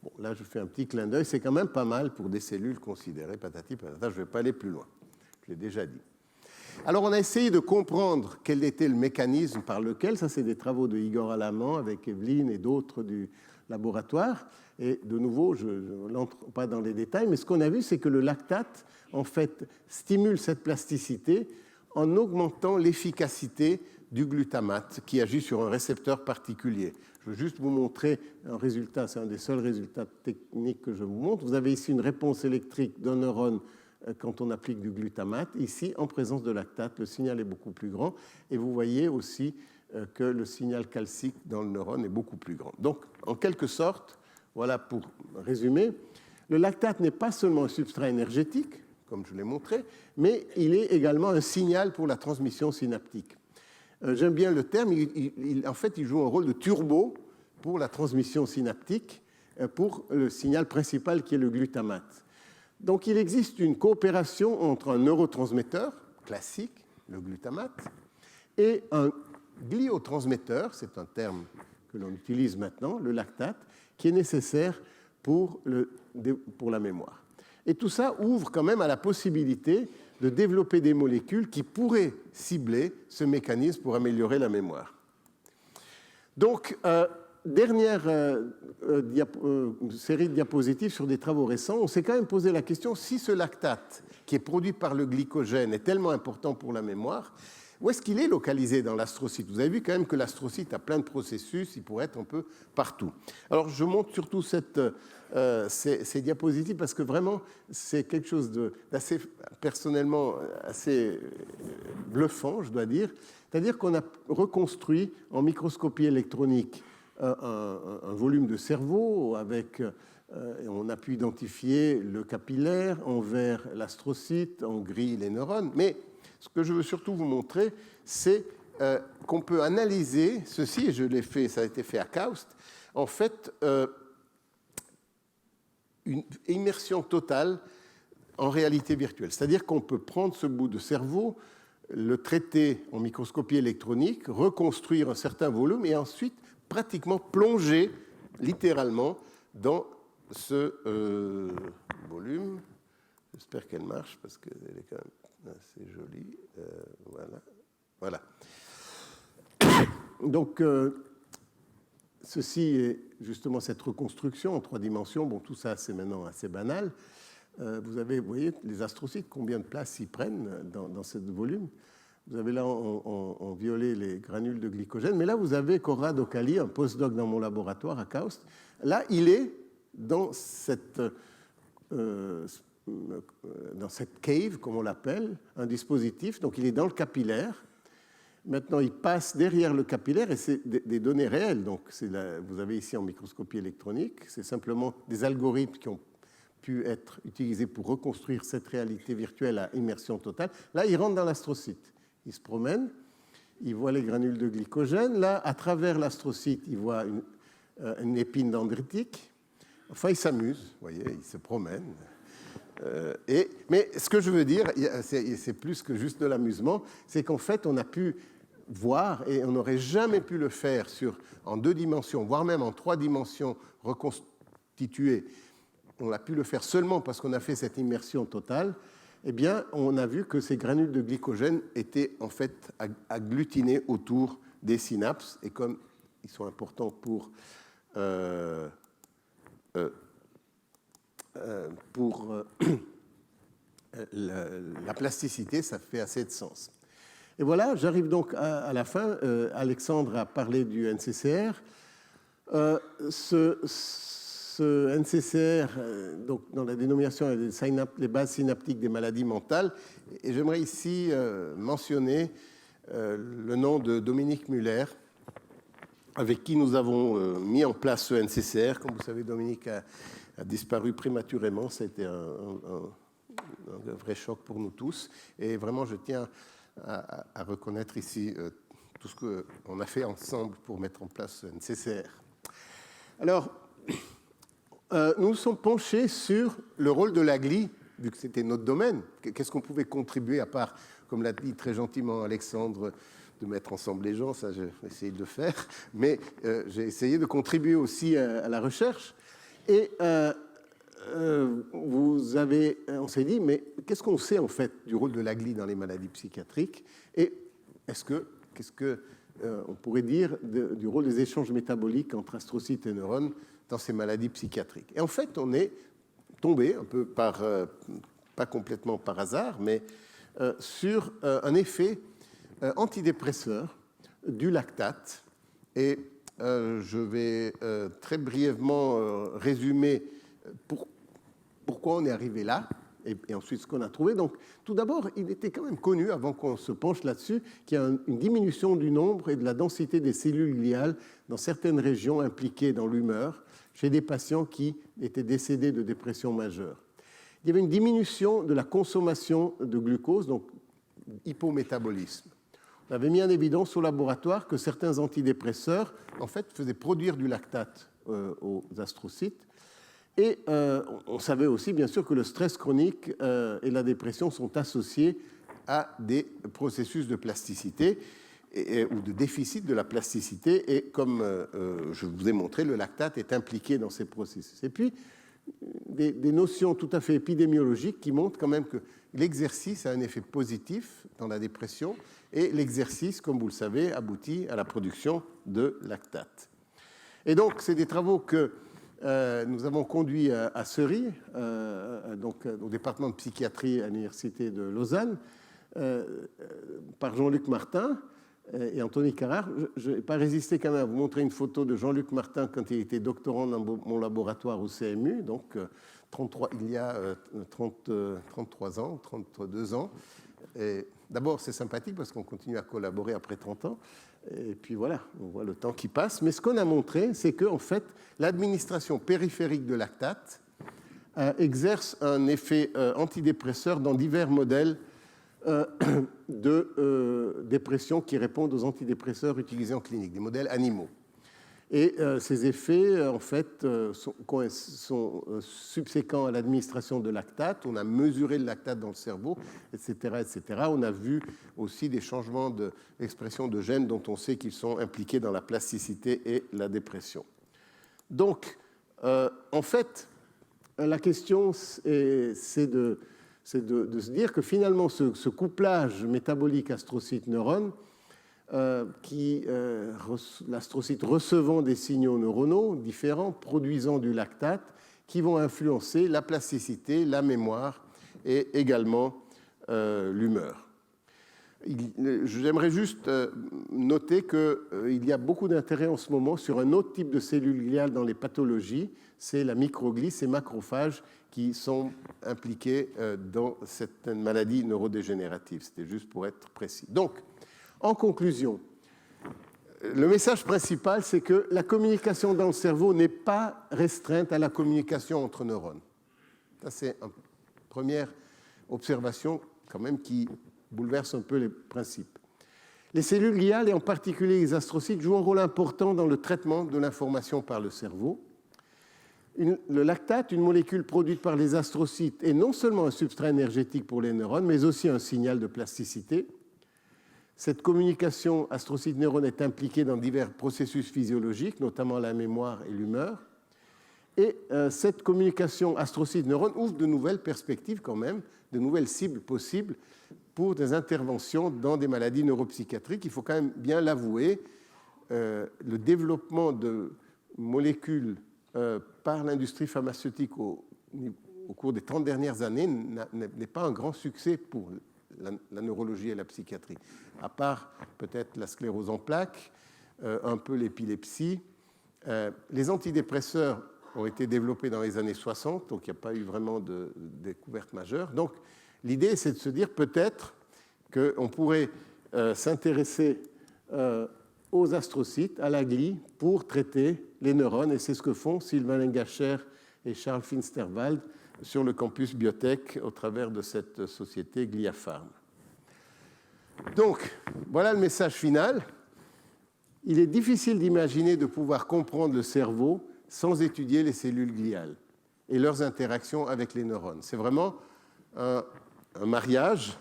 Bon, là, je fais un petit clin d'œil, c'est quand même pas mal pour des cellules considérées patati patata, je ne vais pas aller plus loin, je l'ai déjà dit. Alors, on a essayé de comprendre quel était le mécanisme par lequel, ça c'est des travaux de Igor Alaman avec Evelyne et d'autres du laboratoire, et de nouveau, je n'entre pas dans les détails, mais ce qu'on a vu, c'est que le lactate, en fait, stimule cette plasticité en augmentant l'efficacité du glutamate qui agit sur un récepteur particulier. Je veux juste vous montrer un résultat, c'est un des seuls résultats techniques que je vous montre. Vous avez ici une réponse électrique d'un neurone quand on applique du glutamate. Ici, en présence de lactate, le signal est beaucoup plus grand. Et vous voyez aussi que le signal calcique dans le neurone est beaucoup plus grand. Donc, en quelque sorte, voilà pour résumer, le lactate n'est pas seulement un substrat énergétique, comme je l'ai montré, mais il est également un signal pour la transmission synaptique. J'aime bien le terme, en fait, il joue un rôle de turbo pour la transmission synaptique, pour le signal principal qui est le glutamate. Donc, il existe une coopération entre un neurotransmetteur classique, le glutamate, et un gliotransmetteur, c'est un terme que l'on utilise maintenant, le lactate, qui est nécessaire pour la mémoire. Et tout ça ouvre quand même à la possibilité de développer des molécules qui pourraient cibler ce mécanisme pour améliorer la mémoire. Donc, dernière série de diapositives sur des travaux récents, on s'est quand même posé la question, si ce lactate qui est produit par le glycogène est tellement important pour la mémoire, où est-ce qu'il est localisé dans l'astrocyte? Vous avez vu quand même que l'astrocyte a plein de processus, il pourrait être un peu partout. Alors je montre surtout ces diapositives parce que vraiment c'est quelque chose d'assez personnellement assez bluffant, je dois dire. C'est-à-dire qu'on a reconstruit en microscopie électronique un volume de cerveau avec... on a pu identifier le capillaire, en vert l'astrocyte, en gris les neurones, mais ce que je veux surtout vous montrer, c'est qu'on peut analyser ceci, et je l'ai fait, ça a été fait à KAUST, en fait, une immersion totale en réalité virtuelle. C'est-à-dire qu'on peut prendre ce bout de cerveau, le traiter en microscopie électronique, reconstruire un certain volume, et ensuite pratiquement plonger littéralement dans ce volume. J'espère qu'elle marche parce qu'elle est quand même assez jolie. Voilà. Donc, ceci est justement cette reconstruction en 3 dimensions. Bon, tout ça, c'est maintenant assez banal. Vous voyez, les astrocytes, combien de place ils prennent dans ce volume. Vous avez là en violet les granules de glycogène. Mais là, vous avez Conrad Ocali, un postdoc dans mon laboratoire à KAUST. Là, il est dans cette cave, comme on l'appelle, un dispositif. Donc, il est dans le capillaire. Maintenant, il passe derrière le capillaire et c'est des données réelles. Donc, vous avez ici en microscopie électronique, c'est simplement des algorithmes qui ont pu être utilisés pour reconstruire cette réalité virtuelle à immersion totale. Là, il rentre dans l'astrocyte. Il se promène, il voit les granules de glycogène. Là, à travers l'astrocyte, il voit une épine dendritique. Enfin, il s'amuse, vous voyez, il se promène. Mais ce que je veux dire, c'est plus que juste de l'amusement, c'est qu'en fait, on a pu voir, et on n'aurait jamais pu le faire en 2 dimensions, voire même en 3 dimensions reconstituées, on a pu le faire seulement parce qu'on a fait cette immersion totale, eh bien, on a vu que ces granules de glycogène étaient en fait agglutinés autour des synapses, et comme ils sont importants pour la plasticité, ça fait assez de sens. Et voilà, j'arrive donc à la fin. Alexandre a parlé du NCCR. Ce NCCR, donc dans la dénomination les bases synaptiques des maladies mentales, et j'aimerais ici mentionner le nom de Dominique Muller, avec qui nous avons mis en place ce NCCR. Comme vous savez, Dominique a disparu prématurément. C'était un vrai choc pour nous tous. Et vraiment, je tiens à reconnaître ici tout ce qu'on a fait ensemble pour mettre en place ce NCCR. Alors, nous nous sommes penchés sur le rôle de la glie, vu que c'était notre domaine. Qu'est-ce qu'on pouvait contribuer, à part, comme l'a dit très gentiment Alexandre, de mettre ensemble les gens, ça j'ai essayé de le faire, mais j'ai essayé de contribuer aussi à la recherche. Et on s'est dit, mais qu'est-ce qu'on sait en fait du rôle de la glie dans les maladies psychiatriques? Et qu'est-ce qu'on pourrait dire du rôle des échanges métaboliques entre astrocytes et neurones dans ces maladies psychiatriques? Et en fait, on est tombé un peu pas complètement par hasard, mais sur un effet antidépresseur du lactate. Et je vais très brièvement résumer pourquoi on est arrivé là, et ensuite ce qu'on a trouvé. Donc, tout d'abord, il était quand même connu, avant qu'on se penche là-dessus, qu'il y a une diminution du nombre et de la densité des cellules gliales dans certaines régions impliquées dans l'humeur, chez des patients qui étaient décédés de dépression majeure. Il y avait une diminution de la consommation de glucose, donc hypométabolisme. On avait mis en évidence au laboratoire que certains antidépresseurs, en fait, faisaient produire du lactate aux astrocytes. Et on savait aussi, bien sûr, que le stress chronique et la dépression sont associés à des processus de plasticité ou de déficit de la plasticité. Et comme je vous ai montré, le lactate est impliqué dans ces processus. Et puis, des notions tout à fait épidémiologiques qui montrent quand même que l'exercice a un effet positif dans la dépression, et l'exercice, comme vous le savez, aboutit à la production de lactate. Et donc, c'est des travaux que nous avons conduits à Seury, donc au département de psychiatrie à l'université de Lausanne, par Jean-Luc Martin et Anthony Carrard. Je n'ai pas résisté quand même à vous montrer une photo de Jean-Luc Martin quand il était doctorant dans mon laboratoire au CMU, donc il y a 33 ans, 32 ans. D'abord, c'est sympathique parce qu'on continue à collaborer après 30 ans. Et puis voilà, on voit le temps qui passe. Mais ce qu'on a montré, c'est qu'en fait, l'administration périphérique de lactate exerce un effet antidépresseur dans divers modèles de dépression qui répondent aux antidépresseurs utilisés en clinique, des modèles animaux. Et ces effets, en fait, sont subséquents à l'administration de lactate. On a mesuré le lactate dans le cerveau, etc., etc. On a vu aussi des changements d'expression de gènes dont on sait qu'ils sont impliqués dans la plasticité et la dépression. Donc, en fait, la question, c'est de se dire que finalement, ce couplage métabolique astrocyte-neurone l'astrocyte recevant des signaux neuronaux différents, produisant du lactate, qui vont influencer la plasticité, la mémoire et également l'humeur. J'aimerais juste noter qu'il y a beaucoup d'intérêt en ce moment sur un autre type de cellules gliales dans les pathologies, c'est la microglie, ces macrophages qui sont impliqués dans certaines maladies neurodégénératives. C'était juste pour être précis. Donc, en conclusion, le message principal, c'est que la communication dans le cerveau n'est pas restreinte à la communication entre neurones. Ça, c'est une première observation quand même qui bouleverse un peu les principes. Les cellules gliales, et en particulier les astrocytes, jouent un rôle important dans le traitement de l'information par le cerveau. Le lactate, une molécule produite par les astrocytes, est non seulement un substrat énergétique pour les neurones, mais aussi un signal de plasticité. Cette communication astrocyte-neurone est impliquée dans divers processus physiologiques, notamment la mémoire et l'humeur. Et cette communication astrocyte-neurone ouvre de nouvelles perspectives quand même, de nouvelles cibles possibles pour des interventions dans des maladies neuropsychiatriques. Il faut quand même bien l'avouer, le développement de molécules par l'industrie pharmaceutique au cours des 30 dernières années n'est pas un grand succès pour la neurologie et la psychiatrie, à part peut-être la sclérose en plaques, un peu l'épilepsie. Les antidépresseurs ont été développés dans les années 60, donc il n'y a pas eu vraiment de découverte majeure. Donc l'idée, c'est de se dire peut-être qu'on pourrait s'intéresser aux astrocytes, à la glie, pour traiter les neurones, et c'est ce que font Sylvain Lengacher et Charles Finsterwald sur le campus Biotech au travers de cette société GliaPharm. Donc, voilà le message final. Il est difficile d'imaginer de pouvoir comprendre le cerveau sans étudier les cellules gliales et leurs interactions avec les neurones. C'est vraiment un mariage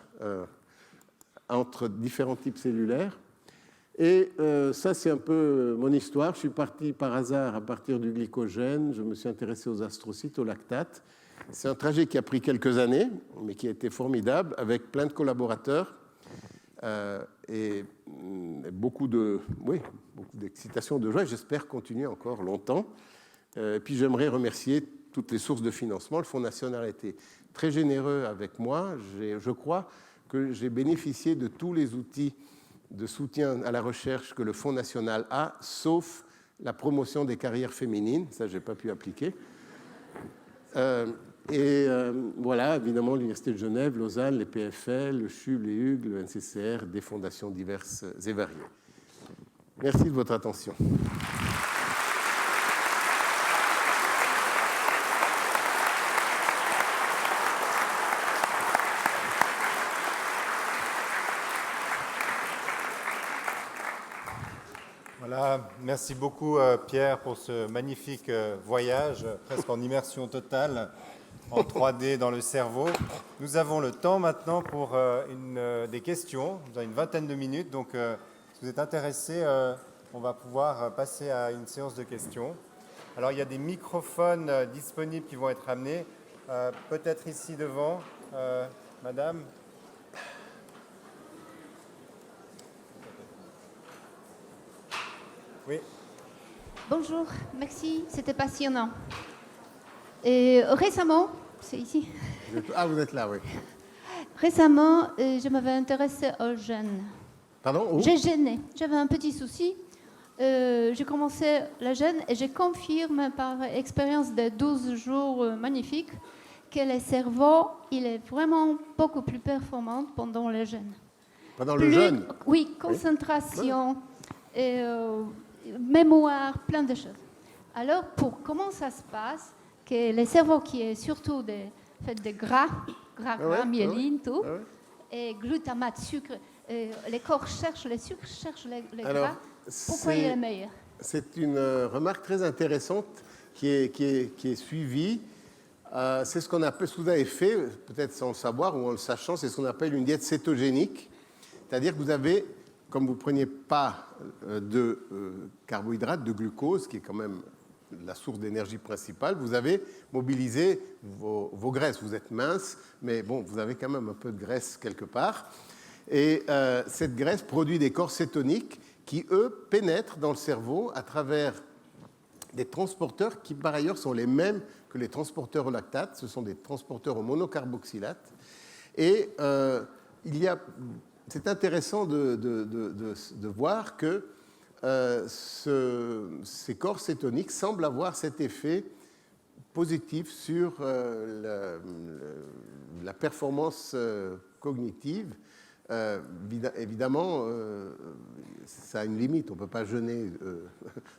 entre différents types cellulaires. Et ça, c'est un peu mon histoire. Je suis parti par hasard à partir du glycogène. Je me suis intéressé aux astrocytes, au lactate. C'est un trajet qui a pris quelques années, mais qui a été formidable, avec plein de collaborateurs et beaucoup d'excitation, de joie. J'espère continuer encore longtemps. Puis j'aimerais remercier toutes les sources de financement. Le Fonds national a été très généreux avec moi. Je crois que j'ai bénéficié de tous les outils de soutien à la recherche que le Fonds national a, sauf la promotion des carrières féminines. Ça, je n'ai pas pu appliquer. Voilà, évidemment, l'Université de Genève, Lausanne, les PFL, le CHUV, les Hugues, le NCCR, des fondations diverses et variées. Merci de votre attention. Voilà, merci beaucoup Pierre pour ce magnifique voyage, presque en immersion totale, en 3D dans le cerveau. Nous avons le temps maintenant pour des questions. Nous avons une vingtaine de minutes, donc si vous êtes intéressés, on va pouvoir passer à une séance de questions. Alors il y a des microphones disponibles qui vont être amenés, peut-être ici devant, madame. Oui. Bonjour, merci, c'était passionnant. Et récemment, c'est ici. Ah, vous êtes là, oui. Récemment, je m'avais intéressée aux jeunes. Pardon, où? J'ai gêné, j'avais un petit souci. J'ai commencé la jeûne et je confirme par expérience de 12 jours magnifiques que le cerveau, il est vraiment beaucoup plus performant pendant le jeûne. Pendant le jeûne? Oui, concentration, et, mémoire, plein de choses. Alors, comment ça se passe que le cerveau qui est surtout fait de gras, myéline, tout, et glutamate, sucre, les corps cherchent le sucre, cherchent les gras. Pourquoi il est meilleur? C'est une remarque très intéressante qui est suivie. C'est ce qu'on appelle, ce que vous avez fait, peut-être sans le savoir ou en le sachant, c'est ce qu'on appelle une diète cétogénique. C'est-à-dire que vous avez, comme vous ne preniez pas de carbohydrates, de glucose, qui est quand même la source d'énergie principale, vous avez mobilisé vos graisses. Vous êtes mince, mais bon, vous avez quand même un peu de graisse quelque part. Et cette graisse produit des corps cétoniques qui, eux, pénètrent dans le cerveau à travers des transporteurs qui, par ailleurs, sont les mêmes que les transporteurs au lactate. Ce sont des transporteurs au monocarboxylate. Et c'est intéressant de voir que ces corps cétoniques semblent avoir cet effet positif sur la performance cognitive. Évidemment, ça a une limite, on ne peut pas jeûner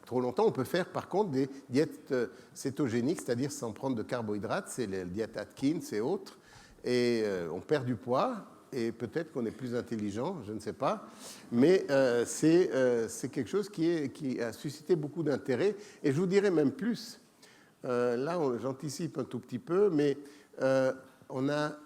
trop longtemps. On peut faire par contre des diètes cétogéniques, c'est-à-dire sans prendre de carbohydrates, c'est les diètes Atkins et autres, et on perd du poids, et peut-être qu'on est plus intelligent, je ne sais pas, mais c'est quelque chose qui a suscité beaucoup d'intérêt, et je vous dirais même plus. Là, j'anticipe un tout petit peu, mais on a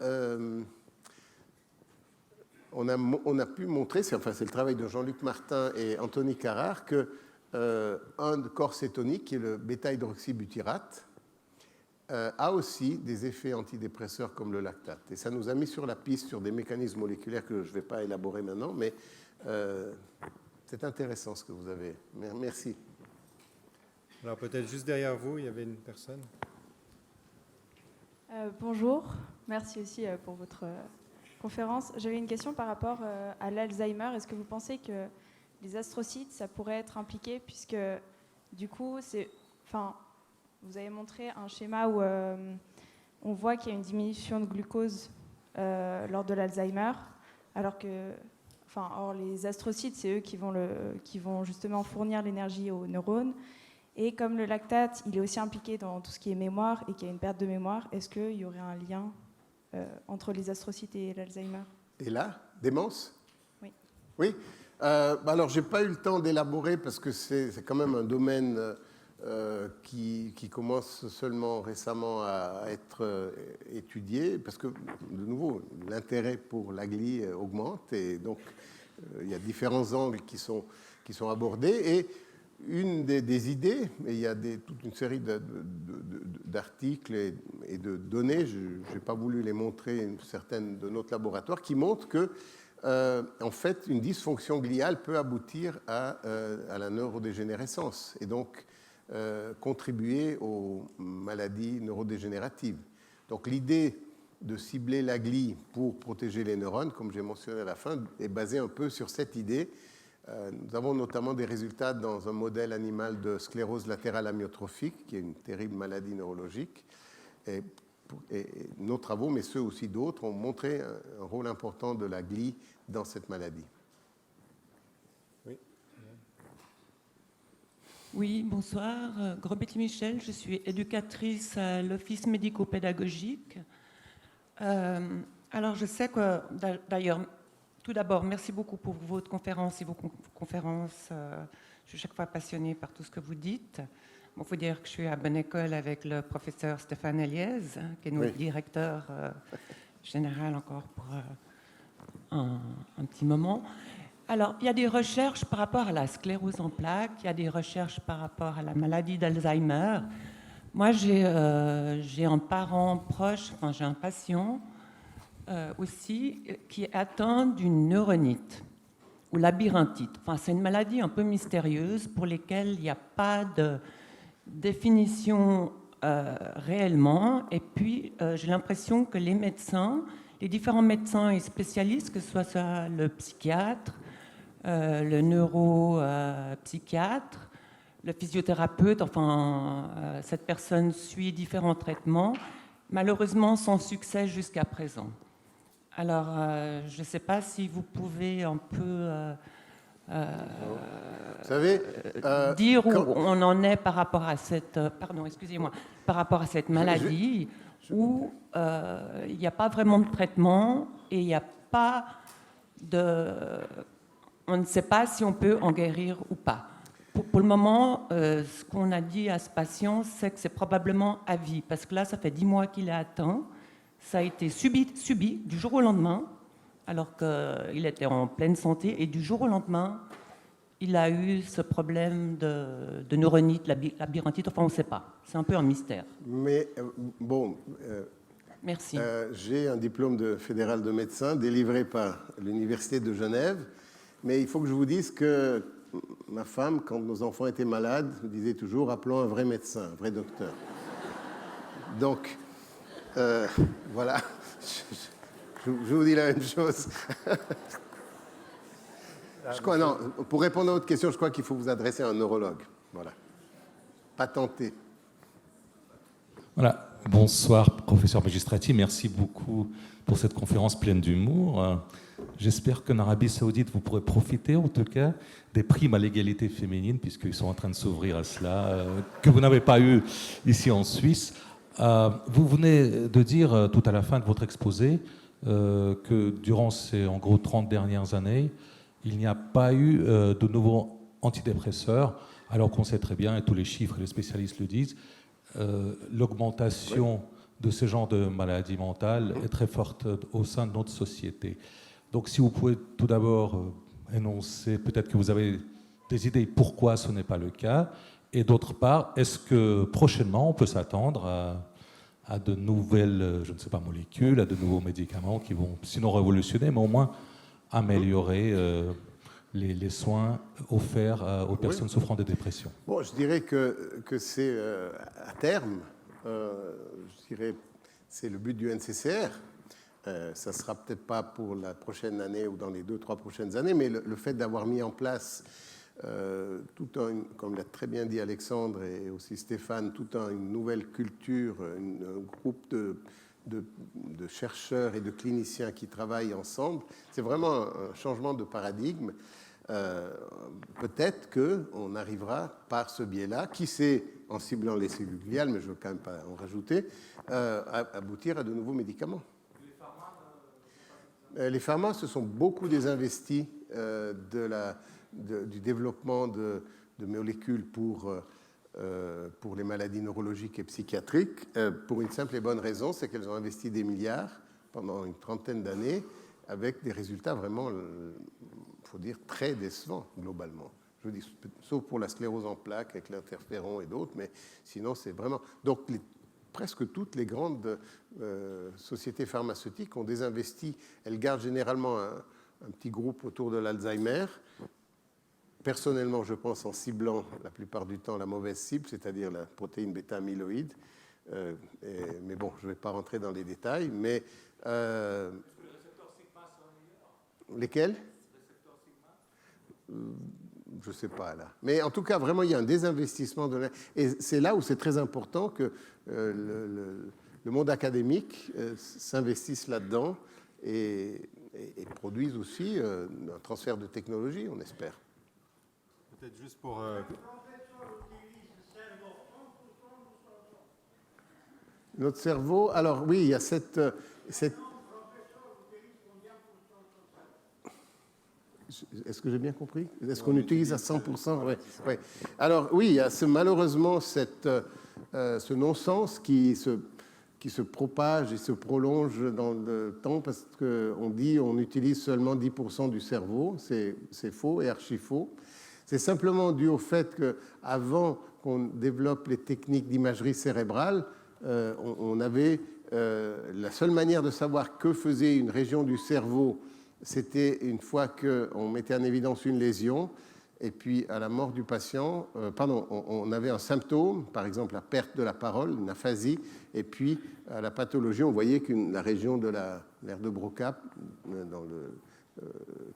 pu montrer, c'est le travail de Jean-Luc Martin et Anthony Carrard, qu'un corps cétonique, qui est le bêta-hydroxybutyrate, a aussi des effets antidépresseurs comme le lactate. Et ça nous a mis sur la piste sur des mécanismes moléculaires que je ne vais pas élaborer maintenant, mais c'est intéressant ce que vous avez. Merci. Alors peut-être juste derrière vous, il y avait une personne. Bonjour, merci aussi pour votre conférence. J'avais une question par rapport à l'Alzheimer. Est-ce que vous pensez que les astrocytes, ça pourrait être impliqué, puisque du coup, vous avez montré un schéma où on voit qu'il y a une diminution de glucose lors de l'Alzheimer, alors que les astrocytes, c'est eux qui vont justement fournir l'énergie aux neurones. Et comme le lactate, il est aussi impliqué dans tout ce qui est mémoire et qu'il y a une perte de mémoire, est-ce qu'il y aurait un lien entre les astrocytes et l'Alzheimer? Et là, démence? Oui. Oui. Alors, je n'ai pas eu le temps d'élaborer parce que c'est quand même un domaine qui commence seulement récemment à être étudié, parce que, de nouveau, l'intérêt pour la glie augmente, et donc il y a différents angles qui sont abordés. Et une des idées, et il y a toute une série d'articles et de données, je n'ai pas voulu les montrer, certaines de notre laboratoire, qui montrent que, en fait, une dysfonction gliale peut aboutir à la neurodégénérescence et donc contribuer aux maladies neurodégénératives. Donc l'idée de cibler la glie pour protéger les neurones, comme j'ai mentionné à la fin, est basée un peu sur cette idée. Nous avons notamment des résultats dans un modèle animal de sclérose latérale amyotrophique, qui est une terrible maladie neurologique. Et nos travaux, mais ceux aussi d'autres, ont montré un rôle important de la glie dans cette maladie. Oui. Oui, bonsoir. Grobetty Michel, je suis éducatrice à l'Office médico-pédagogique. Alors, je sais que, d'ailleurs, tout d'abord, merci beaucoup pour votre conférence et vos conférences. Je suis chaque fois passionnée par tout ce que vous dites. Il faut dire que je suis à bonne école avec le professeur Stéphane Eliez, qui est notre directeur général encore pour un petit moment. Alors, il y a des recherches par rapport à la sclérose en plaques, il y a des recherches par rapport à la maladie d'Alzheimer. Moi, j'ai un parent proche, j'ai un patient aussi qui est atteint d'une neuronite ou labyrinthite. C'est une maladie un peu mystérieuse pour laquelle il n'y a pas de définition réellement. Et puis, j'ai l'impression que les médecins, les différents médecins et spécialistes, que ce soit ça, le psychiatre, le neuropsychiatre, le physiothérapeute, cette personne suit différents traitements, malheureusement sans succès jusqu'à présent. Alors, je ne sais pas si vous pouvez un peu vous savez, dire où on en est par rapport à cette, par rapport à cette maladie, où il n'y a pas vraiment de traitement et il n'y a pas de... On ne sait pas si on peut en guérir ou pas. Pour le moment, ce qu'on a dit à ce patient, c'est que c'est probablement à vie, parce que là, ça fait 10 mois qu'il est atteint. Ça a été subi du jour au lendemain, alors qu'il était en pleine santé, et du jour au lendemain, il a eu ce problème de neuronite, labyrinthite, on ne sait pas. C'est un peu un mystère. Mais Merci. J'ai un diplôme fédéral de médecin délivré par l'Université de Genève, mais il faut que je vous dise que ma femme, quand nos enfants étaient malades, me disait toujours « appelons un vrai médecin, un vrai docteur ». Donc, voilà, je vous dis la même chose. Je crois, non, pour répondre à votre question, je crois qu'il faut vous adresser à un neurologue. Voilà. Pas tenter. Voilà. Bonsoir, professeur Magistrati. Merci beaucoup pour cette conférence pleine d'humour. J'espère qu'en Arabie Saoudite, vous pourrez profiter, en tout cas, des primes à l'égalité féminine, puisqu'ils sont en train de s'ouvrir à cela, que vous n'avez pas eu ici en Suisse. Vous venez de dire tout à la fin de votre exposé que durant ces, en gros, 30 dernières années, il n'y a pas eu de nouveaux antidépresseurs, alors qu'on sait très bien, et tous les chiffres et les spécialistes le disent, l'augmentation de ce genre de maladies mentales est très forte au sein de notre société. Donc si vous pouvez tout d'abord énoncer, peut-être que vous avez des idées pourquoi ce n'est pas le cas, et d'autre part, est-ce que prochainement on peut s'attendre à de nouvelles, je ne sais pas, molécules, à de nouveaux médicaments qui vont, sinon révolutionner, mais au moins améliorer les soins offerts aux personnes souffrant de dépression? Bon, je dirais que c'est à terme, je dirais, c'est le but du NCCR. Ça ne sera peut-être pas pour la prochaine année ou dans les 2-3 prochaines années, mais le fait d'avoir mis en place, comme l'a très bien dit Alexandre et aussi Stéphane, une nouvelle culture, un groupe de chercheurs et de cliniciens qui travaillent ensemble, c'est vraiment un changement de paradigme. Peut-être qu'on arrivera par ce biais-là, qui sait, en ciblant les cellules gliales, mais je ne veux quand même pas en rajouter, à aboutir à de nouveaux médicaments. Les pharma se sont beaucoup désinvestis du développement de molécules pour les maladies neurologiques et psychiatriques, pour une simple et bonne raison, c'est qu'elles ont investi des milliards pendant une trentaine d'années, avec des résultats vraiment, il faut dire, très décevants globalement. Je dis, sauf pour la sclérose en plaques avec l'interféron et d'autres, mais sinon c'est vraiment... Donc presque toutes les grandes sociétés pharmaceutiques ont désinvesti. Elles gardent généralement un petit groupe autour de l'Alzheimer. Personnellement, je pense en ciblant la plupart du temps la mauvaise cible, c'est-à-dire la protéine bêta-amyloïde. Mais bon, je ne vais pas rentrer dans les détails. Mais lesquels? Je ne sais pas là. Mais en tout cas, vraiment, il y a un désinvestissement. Et c'est là où c'est très important que le monde académique s'investisse là-dedans et produise aussi un transfert de technologie, on espère. Peut-être juste pour... Notre cerveau, alors oui, il y a cette... Est-ce que j'ai bien compris? Est-ce qu'on utilise à 100%? Oui. Ouais. Alors oui, il y a malheureusement ce non-sens qui se propage et se prolonge dans le temps parce qu'on dit on utilise seulement 10% du cerveau. C'est faux et archi-faux. C'est simplement dû au fait qu'avant qu'on développe les techniques d'imagerie cérébrale, on avait la seule manière de savoir que faisait une région du cerveau, c'était une fois qu'on mettait en évidence une lésion, et puis à la mort du patient, on avait un symptôme, par exemple la perte de la parole, une aphasie, et puis à la pathologie, on voyait que la région de l'aire de Broca, dans le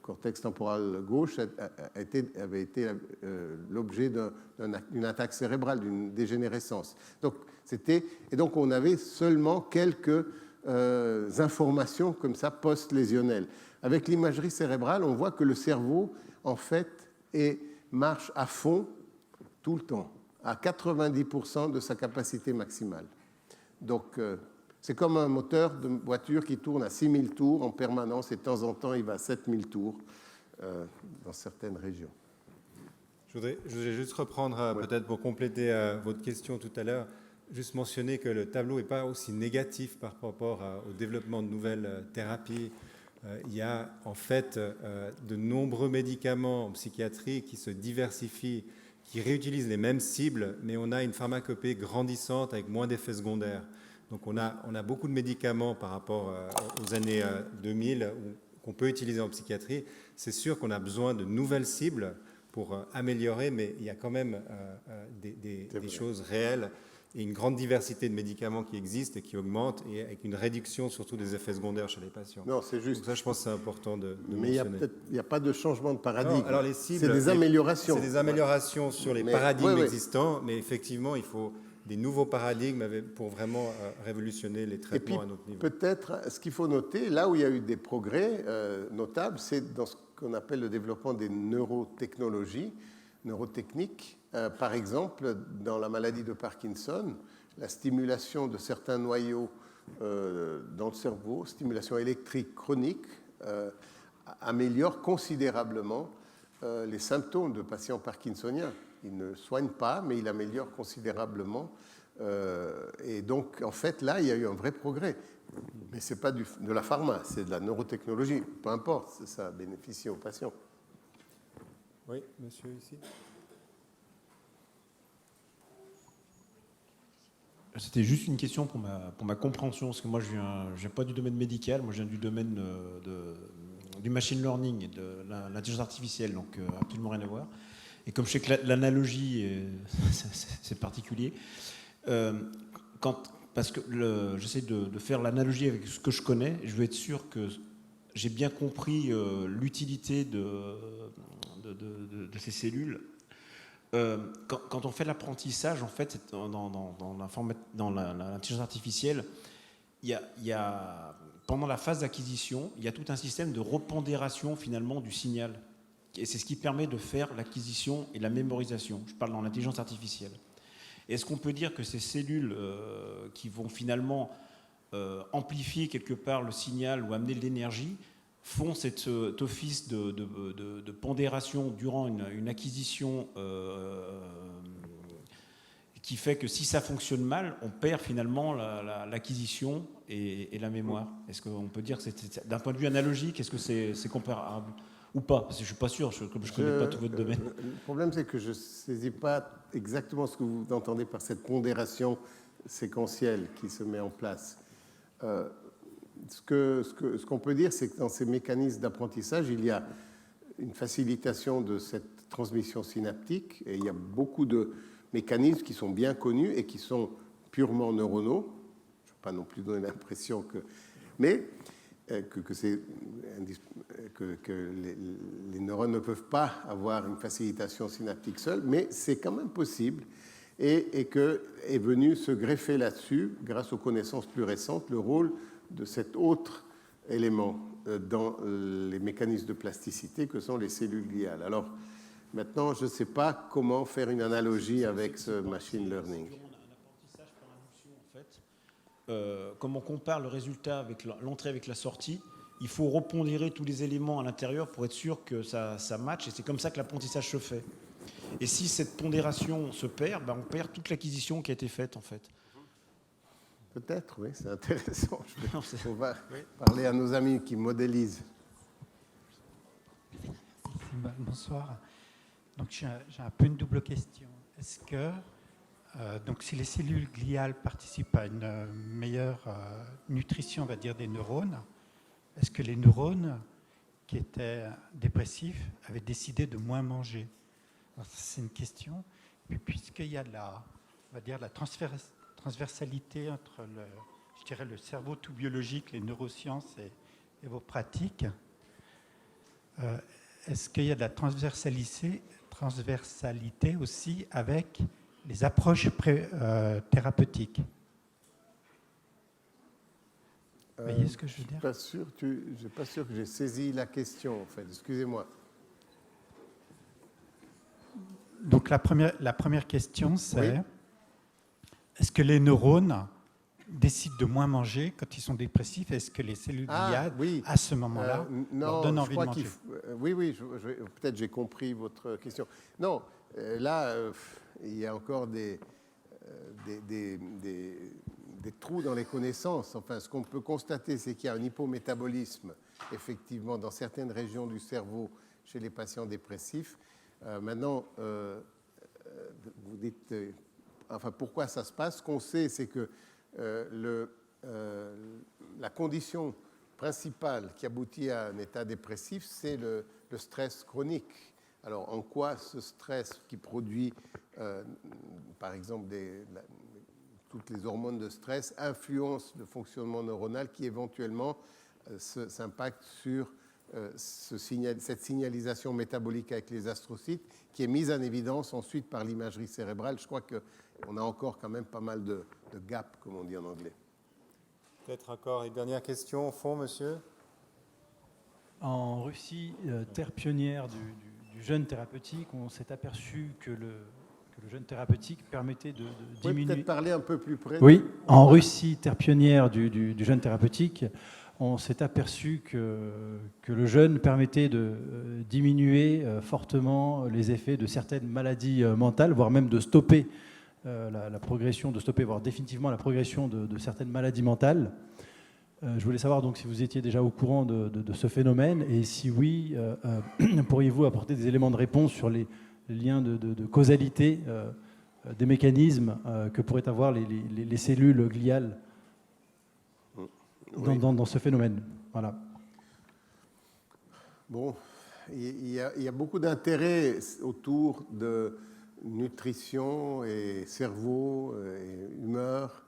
cortex temporal gauche, avait été l'objet d'une attaque cérébrale, d'une dégénérescence. Et donc on avait seulement quelques informations comme ça post-lésionnelles. Avec l'imagerie cérébrale, on voit que le cerveau, en fait, marche à fond tout le temps, à 90% de sa capacité maximale. Donc, c'est comme un moteur de voiture qui tourne à 6000 tours en permanence et de temps en temps, il va à 7000 tours dans certaines régions. Je voudrais juste reprendre, peut-être pour compléter votre question tout à l'heure, juste mentionner que le tableau n'est pas aussi négatif par rapport au développement de nouvelles thérapies. Il y a en fait de nombreux médicaments en psychiatrie qui se diversifient, qui réutilisent les mêmes cibles, mais on a une pharmacopée grandissante avec moins d'effets secondaires. Donc on a beaucoup de médicaments par rapport aux années 2000 qu'on peut utiliser en psychiatrie. C'est sûr qu'on a besoin de nouvelles cibles pour améliorer, mais il y a quand même des choses réelles et une grande diversité de médicaments qui existent et qui augmentent, et avec une réduction surtout des effets secondaires chez les patients. Non, c'est juste. Donc ça, je pense que c'est important de Mais mentionner. il n'y a pas de changement de paradigme. Non, alors les cibles, c'est des améliorations. C'est des améliorations sur les Mais, paradigmes existants, mais effectivement, il faut des nouveaux paradigmes pour vraiment révolutionner les traitements à notre niveau. Peut-être, ce qu'il faut noter, là où il y a eu des progrès notables, c'est dans ce qu'on appelle le développement des neurotechnologies, neurotechniques. Par exemple, dans la maladie de Parkinson, la stimulation de certains noyaux dans le cerveau, stimulation électrique chronique, améliore considérablement les symptômes de patients parkinsoniens. Il ne soigne pas, mais il améliore considérablement. Et donc, en fait, là, il y a eu un vrai progrès. Mais ce n'est pas de la pharma, c'est de la neurotechnologie. Peu importe, ça bénéficie aux patients. Oui, monsieur, ici. C'était juste une question pour ma compréhension, parce que moi, je viens pas du domaine médical, moi, je viens du domaine du machine learning et de l'intelligence artificielle, donc absolument rien à voir. Et comme je sais que l'analogie, c'est particulier, parce que j'essaie de faire l'analogie avec ce que je connais, je veux être sûr que j'ai bien compris l'utilité de ces cellules. Quand on fait l'apprentissage, en fait, dans l'intelligence artificielle, il y a, pendant la phase d'acquisition, il y a tout un système de repondération finalement du signal. Et c'est ce qui permet de faire l'acquisition et la mémorisation. Je parle dans l'intelligence artificielle. Est-ce qu'on peut dire que ces cellules qui vont finalement amplifier quelque part le signal ou amener de l'énergie font cet office de pondération durant une acquisition qui fait que si ça fonctionne mal, on perd finalement l'acquisition et la mémoire. Est-ce qu'on peut dire que d'un point de vue analogique, est-ce que c'est comparable ou pas? Parce que je ne suis pas sûr, comme je ne connais pas tout votre domaine. Le problème, c'est que je ne saisis pas exactement ce que vous entendez par cette pondération séquentielle qui se met en place. Ce qu'on peut dire, c'est que dans ces mécanismes d'apprentissage, il y a une facilitation de cette transmission synaptique, et il y a beaucoup de mécanismes qui sont bien connus et qui sont purement neuronaux. Je ne veux pas non plus donner l'impression que... Mais que les neurones ne peuvent pas avoir une facilitation synaptique seule, mais c'est quand même possible, et que est venu se greffer là-dessus, grâce aux connaissances plus récentes, le rôle de cet autre élément dans les mécanismes de plasticité que sont les cellules gliales. Alors, maintenant, je ne sais pas comment faire une analogie avec ce machine learning. Comme on compare le résultat avec l'entrée avec la sortie, il faut repondérer tous les éléments à l'intérieur pour être sûr que ça matche, et c'est comme ça que l'apprentissage se fait. Et si cette pondération se perd, on perd toute l'acquisition qui a été faite, en fait. Peut-être, oui, c'est intéressant. On va parler à nos amis qui modélisent. Bonsoir. Donc, j'ai un peu une double question. Est-ce que, donc, si les cellules gliales participent à une meilleure nutrition, on va dire, des neurones, est-ce que les neurones qui étaient dépressifs avaient décidé de moins manger? Alors, c'est une question. Puis, puisqu'il y a on va dire, la transversalité entre le cerveau tout biologique, les neurosciences et vos pratiques, est-ce qu'il y a de la transversalité aussi avec les approches thérapeutiques? Vous voyez ce que je veux dire? Je ne suis pas sûr que j'ai saisi la question, en fait. Excusez-moi. Donc la première question, c'est... Oui. Est-ce que les neurones décident de moins manger quand ils sont dépressifs? Est-ce que les cellules gliales, à ce moment-là, leur donnent envie de manger? Oui, peut-être j'ai compris votre question. Non, là, il y a encore des trous dans les connaissances. Enfin, ce qu'on peut constater, c'est qu'il y a un hypométabolisme, effectivement, dans certaines régions du cerveau chez les patients dépressifs. Maintenant, vous dites... Enfin, pourquoi ça se passe? Ce qu'on sait, c'est que la condition principale qui aboutit à un état dépressif, c'est le stress chronique. Alors, en quoi ce stress qui produit, par exemple, toutes les hormones de stress influence le fonctionnement neuronal qui éventuellement s'impacte sur cette signalisation métabolique avec les astrocytes qui est mise en évidence ensuite par l'imagerie cérébrale. Je crois qu'on a encore quand même pas mal de gaps, comme on dit en anglais. Peut-être encore une dernière question au fond, monsieur. En Russie, terre pionnière du jeûne thérapeutique, on s'est aperçu que le jeûne thérapeutique permettait de Vous pouvez diminuer... peut-être parler un peu plus près. Oui, en Russie, terre pionnière du jeûne thérapeutique, on s'est aperçu que le jeûne permettait de diminuer fortement les effets de certaines maladies mentales, voire même de stopper la progression, voire définitivement la progression de certaines maladies mentales. Je voulais savoir donc si vous étiez déjà au courant de ce phénomène et si oui, pourriez-vous apporter des éléments de réponse sur les liens de causalité des mécanismes que pourraient avoir les cellules gliales dans ce phénomène. Voilà. Bon, il y a beaucoup d'intérêt autour de nutrition et cerveau et humeur.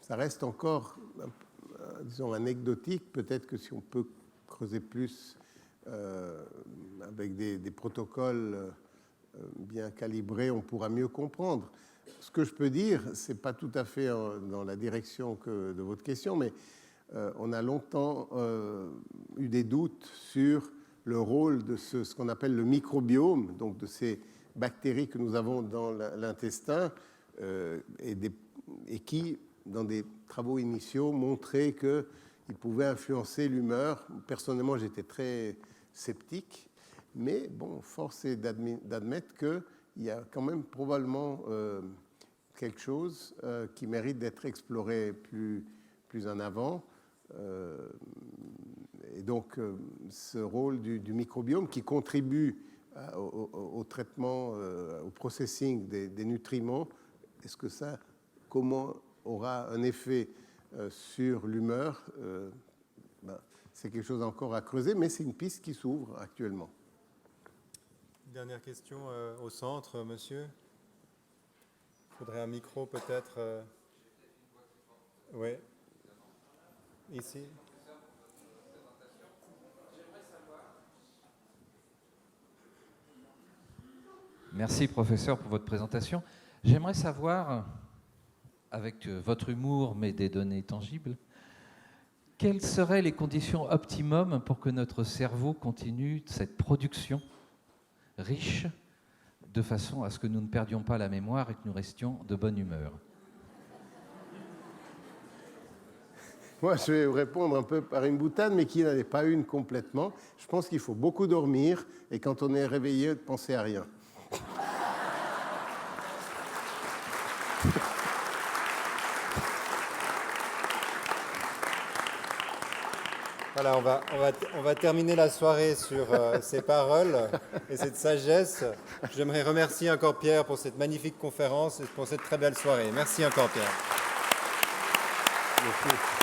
Ça reste encore, disons, anecdotique. Peut-être que si on peut creuser plus avec des protocoles bien calibrés, on pourra mieux comprendre. Ce que je peux dire, ce n'est pas tout à fait dans la direction de votre question, mais on a longtemps eu des doutes sur le rôle de ce qu'on appelle le microbiome, donc de ces bactéries que nous avons dans l'intestin et qui, dans des travaux initiaux, montraient qu'ils pouvaient influencer l'humeur. Personnellement, j'étais très sceptique, mais bon, force est d'admettre qu'il y a quand même probablement quelque chose qui mérite d'être exploré plus en avant. Et donc, ce rôle du microbiome qui contribue au traitement, au processing des nutriments, est-ce que ça aura un effet sur l'humeur? C'est quelque chose encore à creuser, mais c'est une piste qui s'ouvre actuellement. Dernière question au centre, monsieur. Il faudrait un micro peut-être. Oui. Ici. Merci, professeur, pour votre présentation. J'aimerais savoir, avec votre humour, mais des données tangibles, quelles seraient les conditions optimum pour que notre cerveau continue cette production riche, de façon à ce que nous ne perdions pas la mémoire et que nous restions de bonne humeur? Moi, je vais vous répondre un peu par une boutade, mais qui n'en est pas une complètement. Je pense qu'il faut beaucoup dormir et quand on est réveillé, ne penser à rien. Voilà, on va terminer la soirée sur ces paroles et cette sagesse. J'aimerais remercier encore Pierre pour cette magnifique conférence et pour cette très belle soirée. Merci encore, Pierre. Merci.